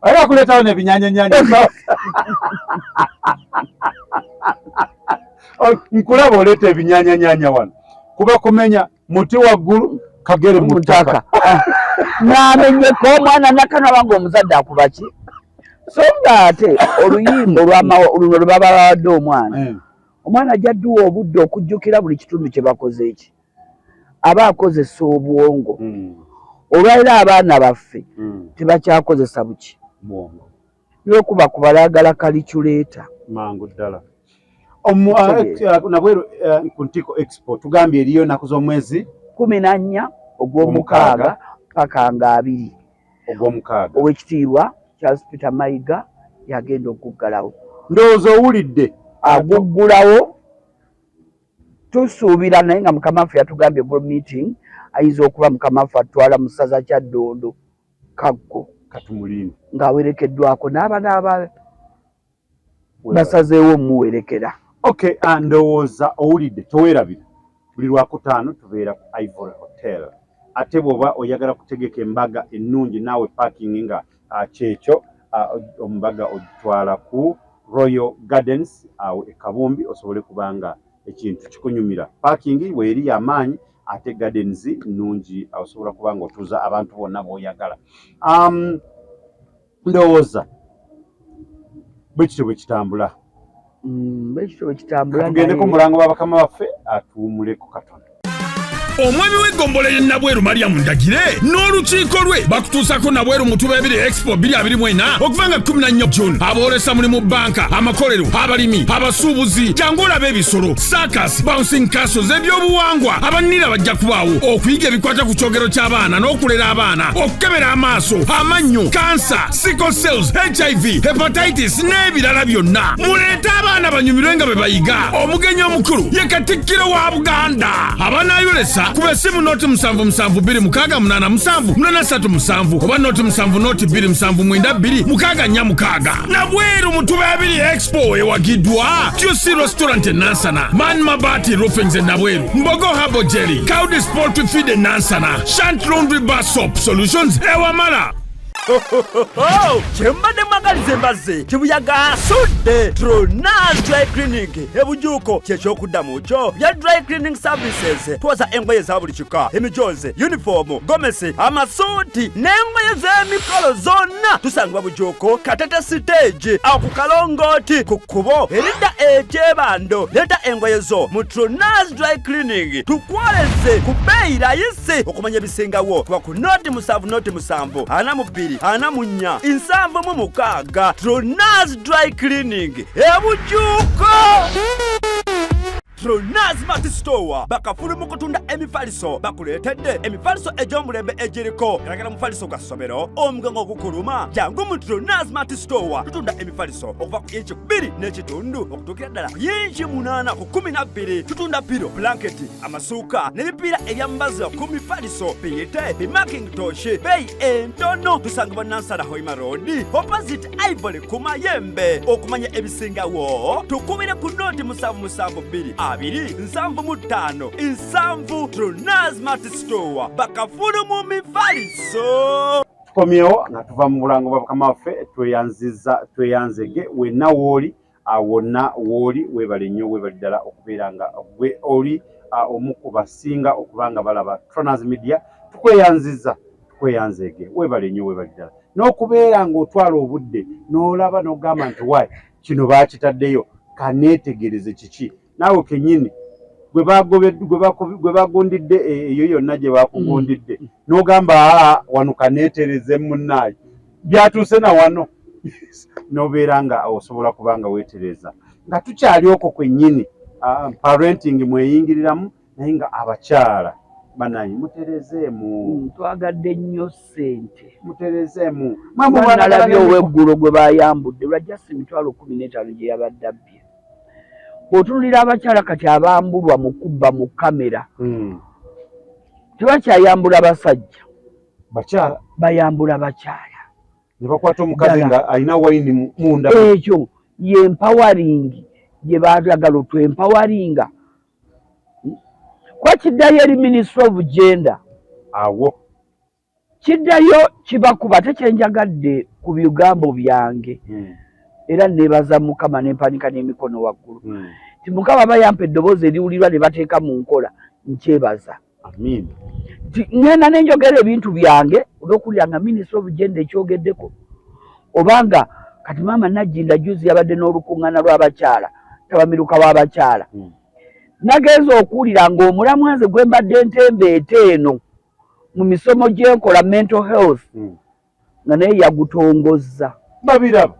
era akuleetawo n'ebinyanyanyaanya nkulaba oleeta ebinyanyanyaanya wano kuba kumenya muti waggulu kagere mutaka n'amenyeko omwana nakanaba ng'omuzadde akubaki so ng'ate oluyimba luno lwe baba bawadde omwana ajja dduwa obudde okujjukira buli kitundu kye bakoze eki aba akozesa obwongo olwaliro abaana baffe tebakyakozesa buki lwekuba kubalagala kalikyuleeta mangu ddala Nabweru ku Ntiko Expo tugambye eriyo ennaku z'omwezi 14 ogw'omukaaga paka nga 2 ogw'omukaaga owekitiibwa Charles Peter Mayiga yagenda okuggalawo ndowooza owulidde aguggulawo tusuubira naye nga mukama waffe yatugambye board meeting ayinza okuba mukama waffe atwala mu ssaza Kyaddondo Kaggo katumulimu ng'awerekeddwako n'aba basazeewo muwerekera ndowooza owulidde toweerabira buli Lwakutaano tubeera ku Ivory Hotel ate bw'oba oyagala kutegeka embaga ennungi naawe parking nga kyekyo ombaga ogitwala ku Royal Gardens awo e Kabumbi osobole kubanga ekintu kikunyumira parking weeri y'amaanyi ate gardens nnungi osobola kubanga otuuza abantu bonna b'oyagala ndowooza bwekityo bwe kitambula tugendeko mulango babakama baffe atuwumuleko Katonda omwami w'eggombolola ye Nabweru Mariam Ndagire n'olukiiko lwe bakutuusako Nabweru Mutuba 2 Expo 2024 okuva nga 14 June aboolesa mulimu banka amakolero abalimi abasuubuzi jangu olaba ebisolo circus bouncing castles ebyobuwangwa abannira bajja kubaawo okuyiga ebikwata ku kyogero ky'abaana n'okulera abaana okukebera amaaso amannyo kansa sickle cells HIV hepatitis n'ebirala byonna muleete abaana banyumirwe nga be bayiga omugenyi omukulu ye Katikkiro wa Buganda abanayolesa kuba simu noti 776887 oba noti 772972 Nabweru Mutuba 2 Expo ewagiddwa Juicy Restaurant Nansana Man Mabati Roofings Nabweru Mbogo Habo Jelly Cowdy Sport Feed Nansana Shant Laundry Bar Soap Solutions ewamala kyembadde mwagaliza embazze kibuyaga asudde Tronas Dry Cleaning ebujuuko kyekyokuddamu kyo bya dry cleaning services twoza engoye za buli kika emijoze uniform gomesi amasuuti n'engoye z'emikolo zonna tusangibwa bujuuko Katete stage awo ku Kalongooti ku kkubo eridda ekyebando leeta engoye zo mu Tronas Dry Cleaning tukwoleze ku bbeeyi layisi okumanya ebisingawo kuba ku noti 7 42 anamunya 76 Tronas Dry Cleaning ebujuuko Trona Smart Store bakafulu mu kutunda emifaliso bakuletedde emifaliso egy'omulembe egiriko kalagala mufaliso gwa ssomero omugango ogukuluma jangu mu Trona Smart Store tutunda emifaliso okuva ku inchi 2 n'ekitundu okutuukira ddala ku inchi 8 ku 12 tutunda piro blanketi amasuuka n'ebipiira ebyambaza ku mifaliso biyite bimakintosh beyi entono tusangibwa Nansana Hoima Road opposite Ivory ku Mayembe okumanya ebisingawo tukubire ku noti 772 275 nsanvu Trona Smart Store bakafulu mu mifaliso. Tukomyewo nga tuva mu bulango bakama waffe tweyanzege wenna wooli awonna wooli webale nnyo webali ddala okubeera nga gwe oli omu ku basinga okubanga balaba Tronas Media tukweyanzege webale nnyo webali ddala n'okubeera ng'otwala obudde n'olaba n'ogamba nti wayi kino baakitaddeyo kaneetegereze kiki naawe kennyini gwe bagondidde eyo yonna gye bakugondidde n'ogamba wano kaneetereze munnaayo byatuuse na wano n'obeera nga osobola kubanga weetereza nga tukyali okwo kwennyini parenting mweyingiriramu naye nga abakyala banayi muterezeemu twagadde nnyo ssente muterezeemu nalabye ow'eggulu gwe bayambudde lwajjasi emitwalo 15 gye yabadde abbye bw'otunulira abakyala kati abambulwa mu kubba mu kamera tebakyayambula basajja bakyala bayambula bakyala ne bakwata omukazi nga alina wayini munda ekyo ye empowering gye baagala otwempawaringa kwa kiddayo eri Ministry of Gender awo kiddayo kibakuba tekyenjagadde ku bigambo byange era nebaza Mukama nempanika n'emikono waggulu ti Mukama bayampa eddoboozi eriwulirwa ne bateeka mu nkola nkyebaza amin ngenda nenjogera ebintu byange olw'okulya nga Ministry of Gender ekyogeddeko obanga kati maama Najjinda juzi yabadde n'olukuŋŋaana lw'abakyala tabamiruka w'abakyala nagenza okuwulira ng'omulamwanze gwe mbadde ntembeete eno mu misomo gy'enkola mental health nga naye yagutongozza babiraba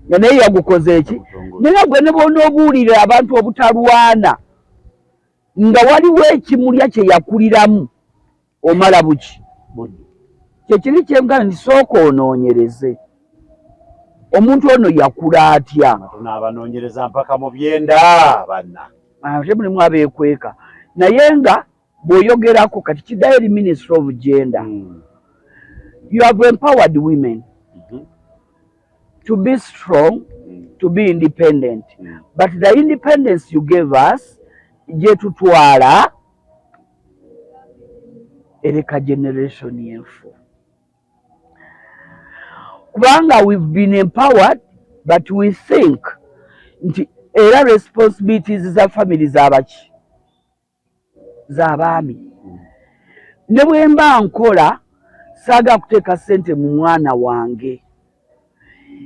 nga naye yagukoze eki naye gwe ne bw'onoobuulira abantu obutalwana nga waliwo ekimulya kye yakuliramu omala buki kyekiri kyengana nisooka onoonyereze omuntu ono yakula atya tunaabanoonyereza mpaka mu byenda banna ate mulimu abeekweka naye nga bw'oyogerako kati kiddayo eri Ministry of Gender you have empowered women to be strong to be independent but the independence you gave us gye tutwala ereka generation yenfu kubanga we've been empowered but we think nti era responsibilities za family z'abaki z'abaami ne bwe mba nkola saaga kuteeka ssente mu mwana wange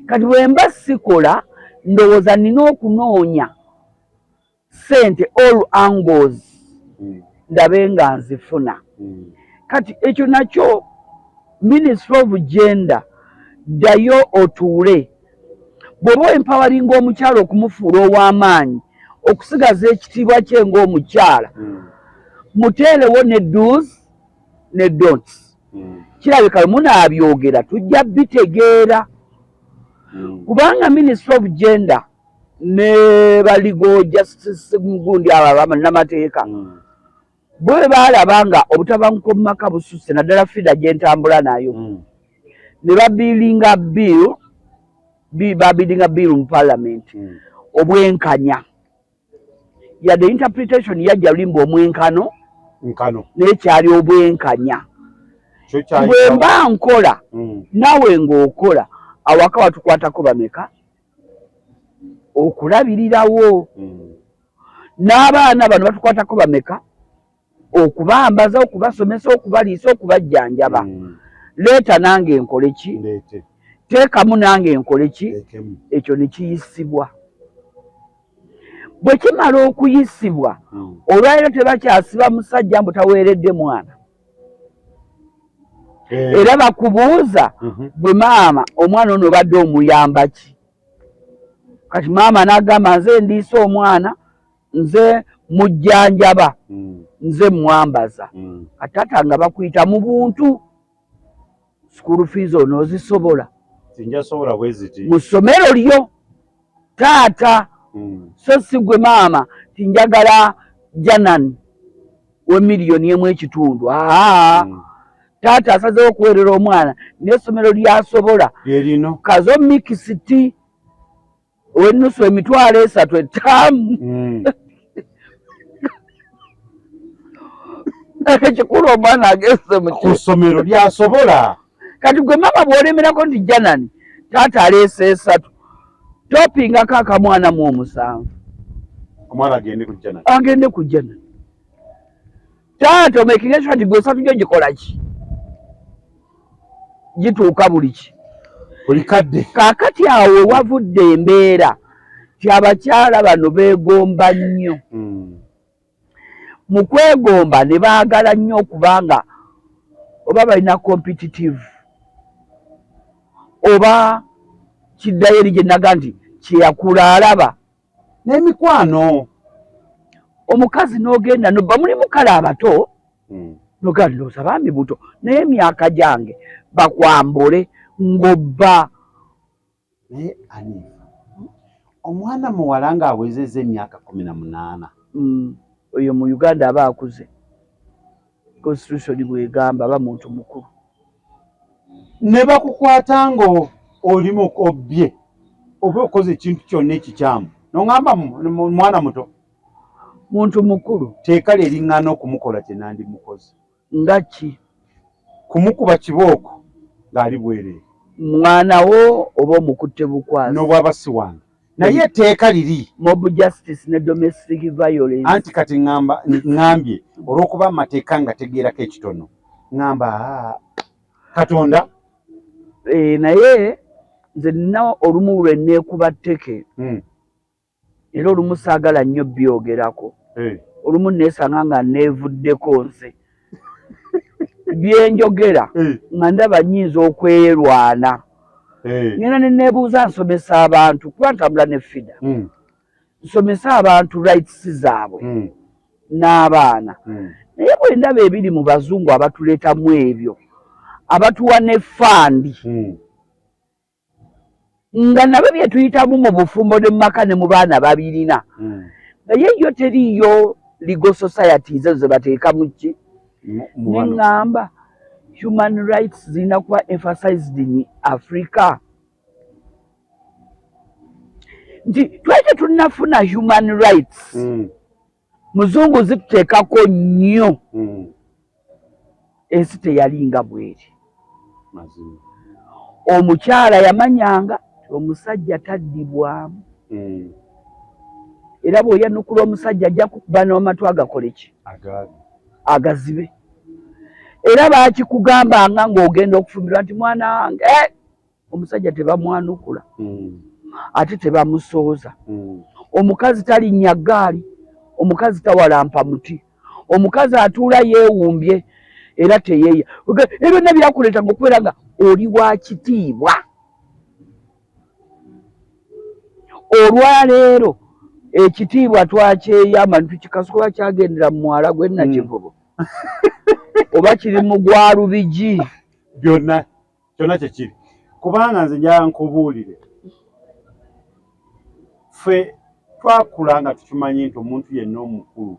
kati bwe mba sikola ndowooza nina okunoonya ssente all angles ndabe nga nzifuna kati ekyo nakyo Ministry of Gender ddayo otuule bw'oba empoweringa omukyala okumufuula ow'amaanyi okusigaza ekitiibwa kye ng'omukyala muteerewo ne do's ne don'ts kirabika bwe munaabyogera tujja bitegeera kubanga Ministry of Gender ne baligo justice gundi abo n'amateeka bwe baalaba nga obutabanguko mu maka bususse naddala fida gye ntambula nayo ne babilinga bill mu parliament obwenkanya yadde interpretation yajja limba omwenkano n'ekyali obwenkanya bwe mba nkola nawe ng'okola awaka watukwatako bameka okulabirirawo n'abaana bano batukwatako bameka okubambaza okubasomesa okubaliisa okubajjanjaba leeta nange enkole ki teekamu nange enkole ki ekyo ne kiyisibwa bwe kimala okuyisibwa olwaliro tebakyasiba musajja mbu taweeredde mwana era bakubuuza bwe maama omwana ono obadde omuyamba ki kati maama n'agamba nze ndiisa omwana nze mujjanjaba nze mwambaza katata nga bakuyita mu buntu school fees onoozisobola sinjasobola bweziti mu ssomero lyo taata so si gwe maama tinjagala Janani $1,500,000 taata asazeewo okuweerera omwana n'essomero lyasobola lyerino kazo mikisiti ow'ennusu $3,000 ettaamu ekikulu omwana ageze ku ssomero lyasobola kati gwe maama bw'olemerako nti Janani taata aleese 3 topingako akamwana mu 7 omwana agende ku Janani agende ku Janani taata omekinga ekyo nti gwe 3 gyo gikola ki gituuka buli ki buli kadde kaakati awo wavudde embeera ti abakyala bano beegomba nnyo mu kwegomba ne baagala nnyo okubanga oba balina competitive oba kiddayo eri gye naga nti kyeyakula alaba n'emikwano omukazi n'ogenda nobba muli mukala abato nogaa ndowooza baami buto naye emyaka gyange bakwambule ng'obba naye Aniva omwana muwala ng'awezezza emyaka 18 oyo mu Uganda aba akuze constitution bwegamba aba muntu mukulu ne bakukwata ngo oli mukobbye oba okoze ekintu kyonna ekikyamu n'oŋŋamba mwana muto muntu mukulu teeka lyeriŋŋana okumukola kye nandimukoze nga ki kumukuba kibooko ng'ali bwereere mwana wo oba omukutte bukwazi n'obwaba si wange naye etteeka liri mob justice ne domestic violence anti kati ŋŋambye olw'okuba amateeka nga tegeerako ekitono ŋŋamba Katonda naye nze nina olumu lwe neekuba tteke era olumu saagala nnyo byogerako olumu neesanga nga neevuddeko nze byenjogera nga ndaba nnyinza okweyerwana ngenda ne neebuuza nsomesa abantu kuba ntambula ne FIDA nsomesa abantu rights zaabwe n'abaana naye bwe ndaba ebiri mu bazungu abatuleetamu ebyo abatuwa ne fandi nga nabo bye tuyitamu mu bufumbo ne mu maka ne mu baana babirina naye yo teriyo legal societies ezo ze bateeka mu ki neŋŋamba human rights zirina kuba emphasized in Africa nti twete tulinafuna human rights muzungu zituteekako nnyo ensi teyalinga bweri omukyala yamanyanga omusajja taddibwamu era bw'oyanukula omusajja ajja kukuba n'amatu agakole ki agazibe era baakikugambanga ng'ogenda okufumbirwa nti mwana wange omusajja tebamwanukula ate tebamusooza omukazi talinnya ggaali omukazi tawalampa muti omukazi atuula yeewumbye era teyeeya ebyo byonna byakuleeta ng'okubeera nga oli wa kitiibwa olwaleero ekitiibwa twakyeyamba ntukikasukuba kyagendera mu mwala gwe Nakivubo oba kiri mu gwa Lubigi byonna kyonna kyekiri kubanga nze njala nkubuulire ffe twakula nga tukimanyi nti omuntu yenna omukulu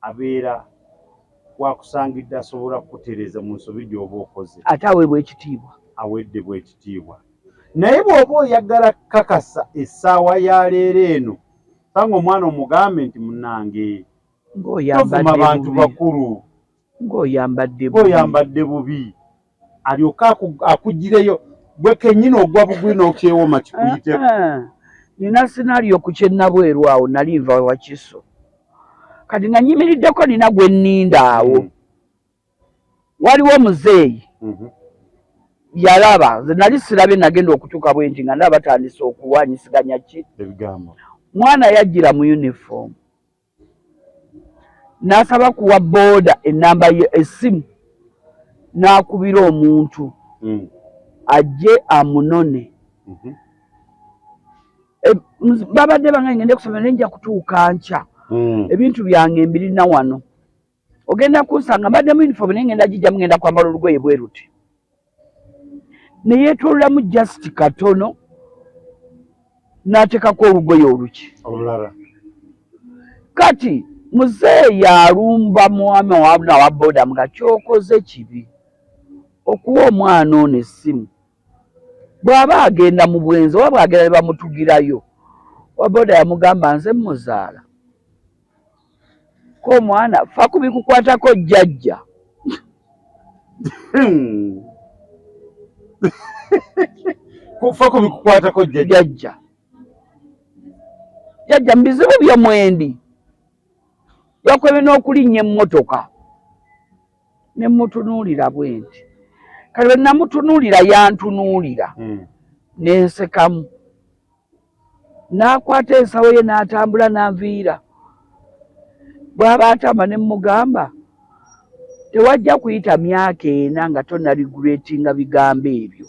abeera wakusangidde asobola kukutereeza mu nsobi gy'oba okoze ate aweebwa ekitiibwa aweddebwa ekitiibwa naye bw'oba oyagala kakasa essaawa ya leero eno sanga omwana omugambe nti munnange tovuma bantu bakulu ng'oyambadde bubi alyoka akugireyo gwe kennyini ogwa bugwi n'okyewoma kikuyiteko nina sinaliyo ku kyennabweru awo nali nva Wakiso kati nga nyimiriddeko nina gwe nninda awo waliwo omuzeeyi yalaba nze nali sirabye nagenda okutuuka bwe nti nga ndaba batandise okuwanyisiganya ki ebigambo mwana yajjira mu uniform n'asaba kuwa booda ennamba essimu n'akubira omuntu ajje amunone babadde bange ngende kusomera nenja kutuuka nkya ebintu byange mbirina wano ogenda kunsanga mbadde mu uniform naye ngenda gijja mugenda kwambala olugoye bwe ruti ne yeetoololamu just katono n'ateekako olugoye oluki olulala kati muzeeyi alumba mwami wa boda nga kyokoze kibi okuwa omwana ono essimu bw'aba agenda mu bwenzi oba bw'agenda ne bamutugirayo waboda yamugamba nze muzaala ko omwana fa kubikukwatako jjajja kufa kubikukwatako jjajja mu bizibu by'omwendi yakwebe n'okulinnya emmotoka ne mutunuulira bwe nti kale bwe namutunuulira yantunuulira n'ensekamu n'akwata ensawo ye n'atambula n'anviira bw'aba atamba ne mugamba tewajja kuyita myaka 4 nga tonariguletinga bigambo ebyo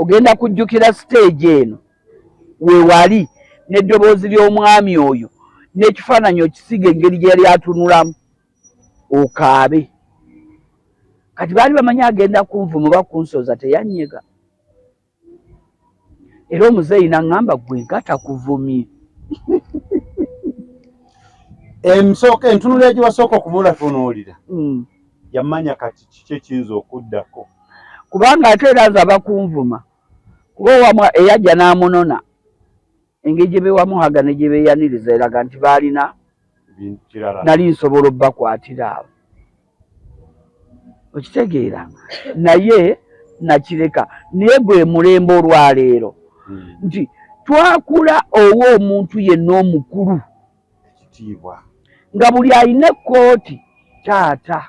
ogenda kujjukira stage eno weewali n'eddoboozi ly'omwami oyo n'ekifaananyi okisiga engeri gye yali atunulamu okaabe kati baali bamanyi agenda kunvuma oba kunsoza teyanyega era omuzeeyi n'aŋŋamba gwe gatakuvumye entunula egyo wasooka okumulatunuulira yamanya kati kiki ekiyinza okuddako kubanga ate era nze abakunvuma kuba owamwe eyajja n'amunona engeri gye bewamuhaga ne gye beeyaniriza eraga nti baalina nali nsobola obbakwatira abo okitegeera naye nakireka naye gwe mulembe olwaleero nti twakula owa omuntu yenna omukulu ekitiibwa nga buli alina ekkooti taata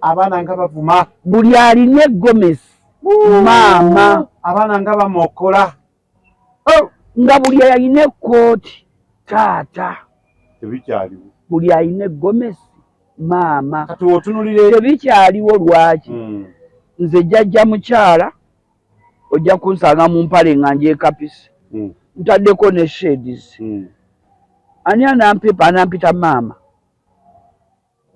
abaana nga bavuma buli alina eggomesi maama abaana nga bamokola nga buli alina ekkooti taata tebikyaliwo buli alina eggomesi maama kati otunulire tebikyaliwo lwaki nze jjajja mukyala ojja kunsanga mu mpale nga njeekapisi ntaddeko ne shades ani anampita maama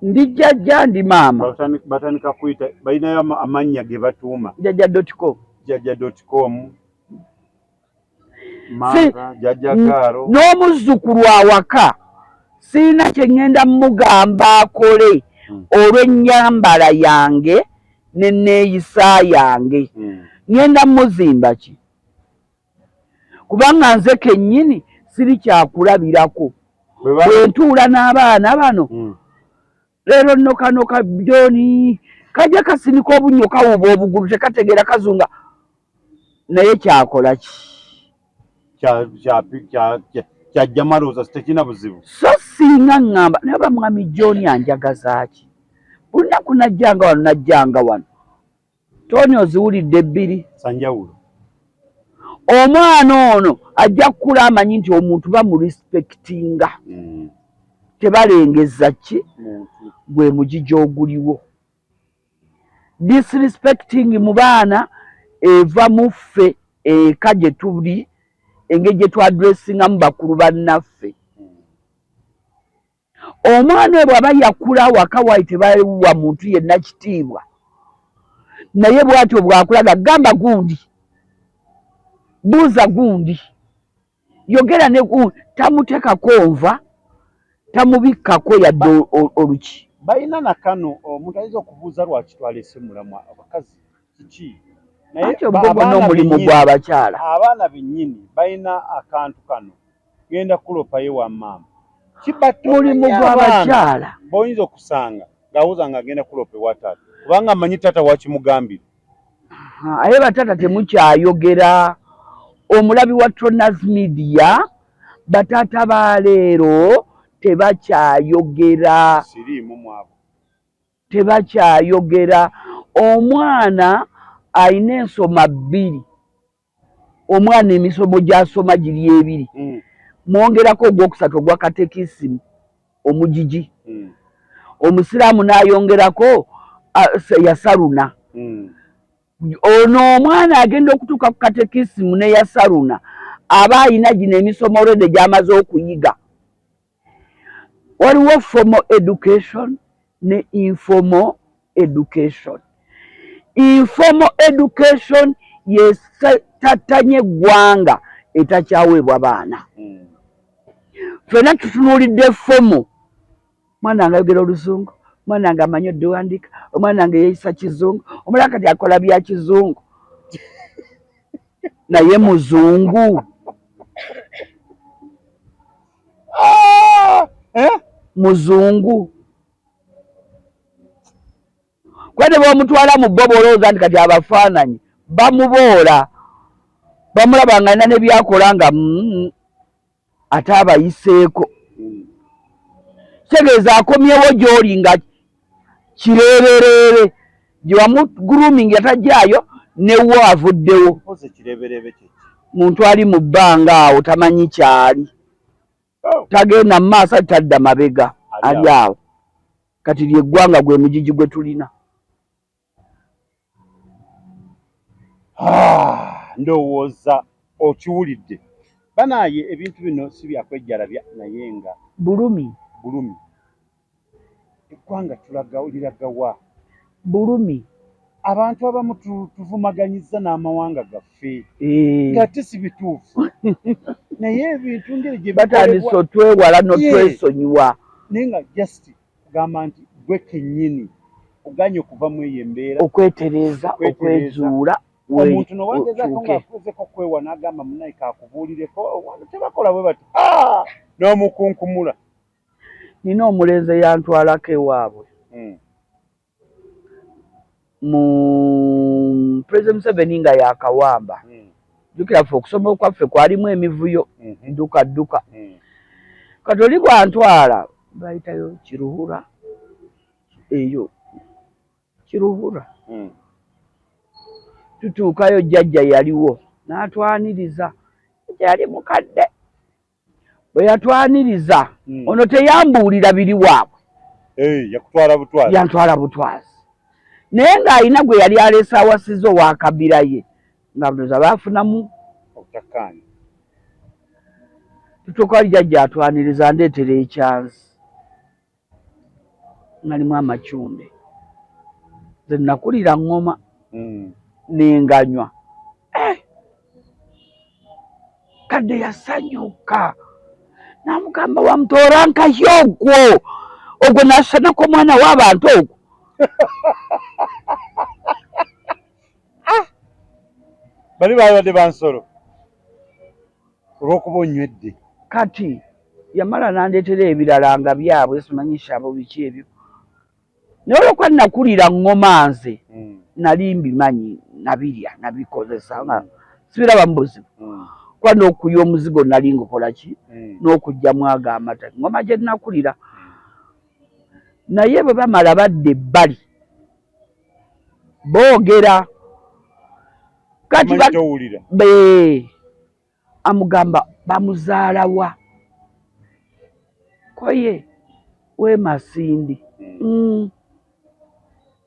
ndi jjajja ndi maama batandika kuyita balinayo amannya ge batuuma jjajja.com jjajja.com manga jjajjagaaro n'omuzzukulu awaka siina kye ŋŋenda mugamba akole olw'ennyambala yange n'enneeyisa yange ŋŋenda muzimba ki kubanga nze kennyini siri kyakulabirako bwe ntuula n'abaana bano leero nnokanoka byoni kajja kasinika obunnyo kawuba obugulu tekategeera kazunga naye kyakola ki kyajja malooza sitekina buzibu so singa ŋŋamba naye bamwami John anjagaza ki buli nnaku najjanga wano Tony oziwulidde ebbiri sanjawulo omwana ono ajja kukula amanyi nti omuntu bamurespektinga tebalengeza ki gwe mugijja oguliwo disrespecting mu baana eva mu ffe eka gye tuli engeri gye twadressingamu bakulu bannaffe omwana oyo bw'aba yakula waka wayi tebaliwa muntu yenna kitiibwa naye bw'atyo bw'akulaga gamba gundi buuza gundi yogera ne gundi tamuteekako nva tamubikkako yadde oluki balina nakano omuntu ayinza okubuuza lwaki twalese mulamu abakazi kiki naye n'omulimu gw'abakyala abaana bennyini balina akantu kano genda kulopayo wa maama mulimu gw'abakyala b'oyinza okusanga ng'awuza ng'agenda kulopa ewa taata kubanga amanyi taata wakimugambira aye bataata temukyayogera omulabi wa Tronas Media bataata ba leero tebakyayogera siriimu mwabo tebakyayogera omwana alina ensoma 2 omwana emisomo gy'asoma giri 2 mwongerako ogwokusatu ogwa katekisimu omugigi omusiraamu n'ayongerako yasaruna ono omwana agenda okutuuka ku katekisimu ne yasaruna aba alina gino emisomo olwedde gy'amaze okuyiga. Waliwo formal education ne informal education. Informal education yetatanye eggwanga etakyaweebwa baana. Ffenna tutunuulidde formal. Mwana wange ayogera Oluzungu, mwana wange amanyi okuwandiika, omwana wange yeeyisa Kizungu, omulala kati akola bya Kizungu. Naye muzungu. Muzungu. Kwate bw'omutwala mu bbo olowooza nti kati abafaananyi bamuboola, bamulaba ng'alina ne byakola nga ate abayiseeko. Kitegeeza akomyewo gy'oli nga kireebereebe, gye wamuguruming yatajjaayo newo avuddewo. Muntu ali mu bbanga awo tamanyi kyali, tagenda mu maaso tadda mabega, ali awo. Kati ly'eggwanga gwe mugigi gwe tulina. Ndowooza okiwulidde. Banaaye ebintu bino si byakwejjalabya naye nga bulumi. Eggwanga liragawa bulumi. Abantu abamu tuvumaganyiza n'amawanga gaffe ng'ate si bituufu. Naye ebintu ngeri gye batandise otwewala n'otwesonyiwa. Naye nga just kugamba nti gwe kennyini oganye okuva mu eyo embeera, okwetereeza, okwezuula. Omuntu nowagezaako ng'akozeko okwewa n'agamba munnaye kaakubuulireko, tebakola bwe bati n'omukunkumula. Nina omulenzi yantwalako ewaabwe. Mu President Museveni nga yakawamba. Jjukira ffe okusoma kwaffe kwalimu emivuyo dduka. Kati oli gwantwala bayitayo Kiruhura eyo. Kiruhura. Tutuukayo jjajja yaliwo n'atwaniriza. Yali mukadde. Bwe yatwaniriza ono teyambuulira biri waabwe. Yakutwala butwazi. Yantwala butwazi. Naye ng'alina gwe yali aleese awasiza owa Kabira ye nga bunoza baafunamu obutakkaanya. Tutuuka wali jjajja atwaniriza ndeetera ekyanzi ngalimu amacumbe. Nze nakulira ngoma n'enganywa. Kadde yasanyuka n'amugamba wamutoora nkahyo ogwo nasanako omwana w'abantu ogwo. Bali babadde bansolo olw'okuba onywedde. Kati yamala n'andeetera ebirala nga byabwe simanyi kyabo biki ebyo. Naye olw'okuba nakulira ngoma nze nali mbimanyi nabirya nabikozesa nga sibiraba mu buzibu. Kuba n'okuya omuzigo nali ngukola ki n'okugyamu ago amata. Ngoma gye nakulira. Naye bwe bamala badde ebbali boogera. Kati amugamba bamuzaalawa koye we Masindi.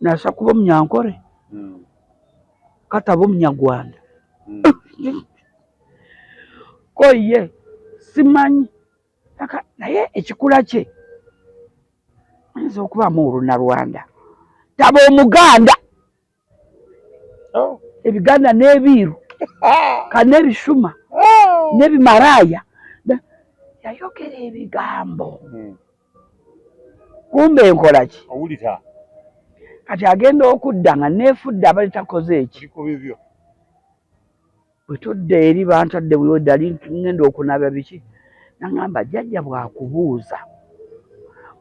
Nasa kuba Omunyankore kataba Omunyagwanda. Koye simanyi naye ekikula kye ayinza okubaamu Olunarwanda taba Omuganda. Ebiganda n'ebiiru kan'ebisuma n'ebimalaaya yayogera ebigambo. Kumbe enkola ki? Owulira kati agenda okudda nga neefudde abali takoze eki. Bwe tudda eri bantadde bwewedde ali ngenda okunaba biki naŋŋamba jjajja bw'akubuuza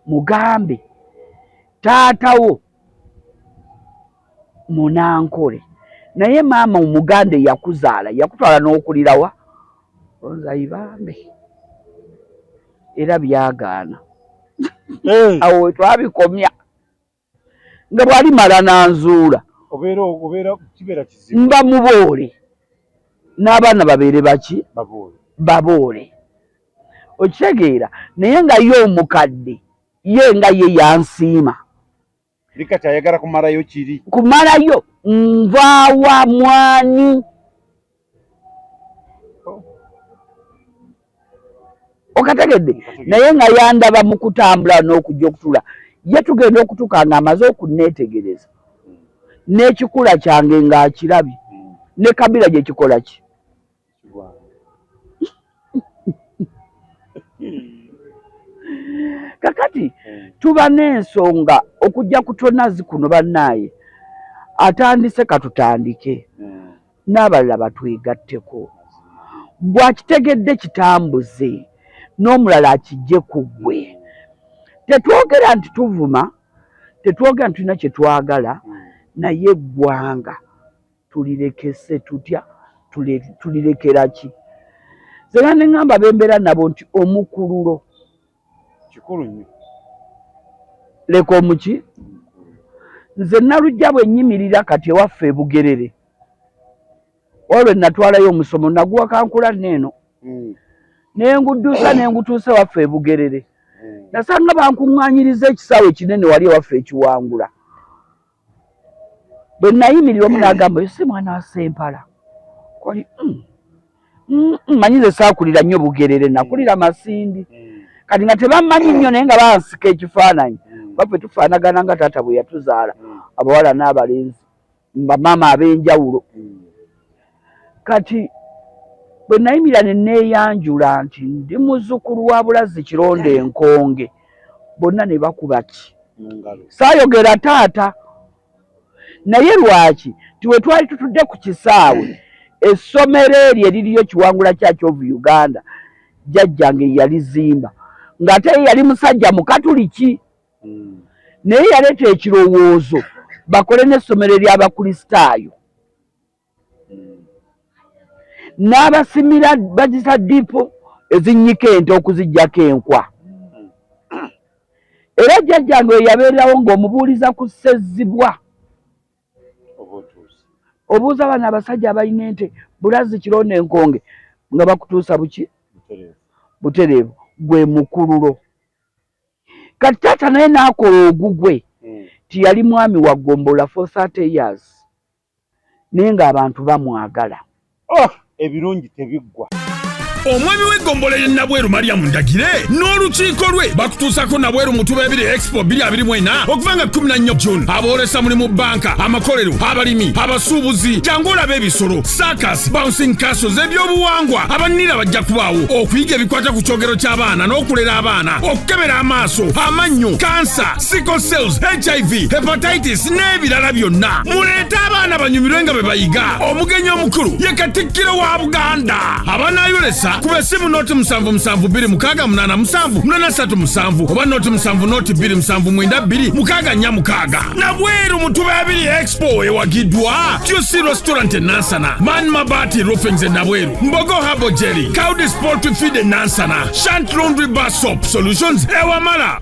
mugambe taatawo Munankole naye maama Omuganda yakuzaala yakutwala n'okulirawa onza Ibambe era byagaana. Awo twabikomya nga bwalimala nanzuula kibeera kizibu mba muboole n'abaana babeere baki baboole. Okitegeera naye nga ye omukadde ye nga ye yansiima likati ayagala kumalayo kiri kumalayo nvaawa mwani okategedde naye nga yandaba mu kutambula n'okujja okutula ye tugenda okutuuka nga amaze okunneetegereza n'ekikula kyange ng'akirabye ne Kabira gye kikola ki kakati tuba n'ensonga okujja kutonazi kuno bannaaye atandise katutandike n'abalala batwegatteko bw'akitegedde kitambuze n'omulala akijje ku ggwe tetwogera nti tuvuma tetwogera nti tulina kye twagala naye eggwanga tulirekese tutya tulirekera ki zera ne ŋŋamba bembeera nabo nti omukululo kikulu nnyo leka omuki nze Nalujja bwe nnyimirira kati ewaffe e Bugerere olwe natwalayo omusomo naguwa kankula neeno nenguddusa nengutuusa ewaffe e Bugerere nasanga bankuŋŋaanyiriza ekisaawe kinene wali ewaffe ekiwangula bwe nayimirira omu n'agamba yo si mwana wa Ssempala koli manyize saakulira nnyo Bugerere nakulira Masindi kati nga tebammanyi nnyo naye nga bansika ekifaananyi baffe tufaanagana nga taata bwe yatuzaala abawala n'abalenzi bamaama ab'enjawulo kati bwe nayimirira ne neeyanjula nti ndi muzzukulu wa Bulazi Kironda Enkonge bonna ne bakuba ki saayogera taata naye lwaki tiwe twali tutudde ku kisaawe essomero eryo eririyo Kiwangula Church of Uganda jjajjange yalizimba ng'ate yali musajja mukatuliki naye yaleeta ekirowoozo bakole n'essomero ery'abakristaayo n'abasimira bagisa dipo ezinnyika ente okuziggyako enkwa era jjajjange we yabeerawo ng'omubuuliza ku ssezzibwa obuuza bano abasajja abalina ente Bulazi Kironda Enkonge nga bakutuusa buki butereevu gwe mukululo kati taata naye n'akola ogugwe tiyali mwami wa Gombola for 30 years naye ng'abantu bamwagala ebirungi tebiggwa omwami w'eggombolola ye Nabweru Mariam Ndagire n'olukiiko lwe bakutuusako Nabweru Mutuba 2 Expo 2024 okuva nga 14 June aboolesa mulimu banka amakolero abalimi abasuubuzi jangu olabe ebisolo circus bouncing castles ebyobuwangwa abannira bajja kubaawo okuyiga ebikwata ku kyogero ky'abaana n'okulera abaana okukebera amaaso amannyo kansa sickle cells HIV hepatitis n'ebirala byonna muleete abaana banyumirwe nga be bayiga omugenyi omukulu ye Katikkiro wa Buganda abanayolesa kuba simu noti 772687 oba noti 77272926 Nabweru Mutuba 2 Expo ewagiddwa QC Restaurant Nansana Man Mabati Roofings Nabweru Mbogo Habo Jelly Cowdy Sport Feed Nansana Shant Laundry Bar Soap Solutions Ewamala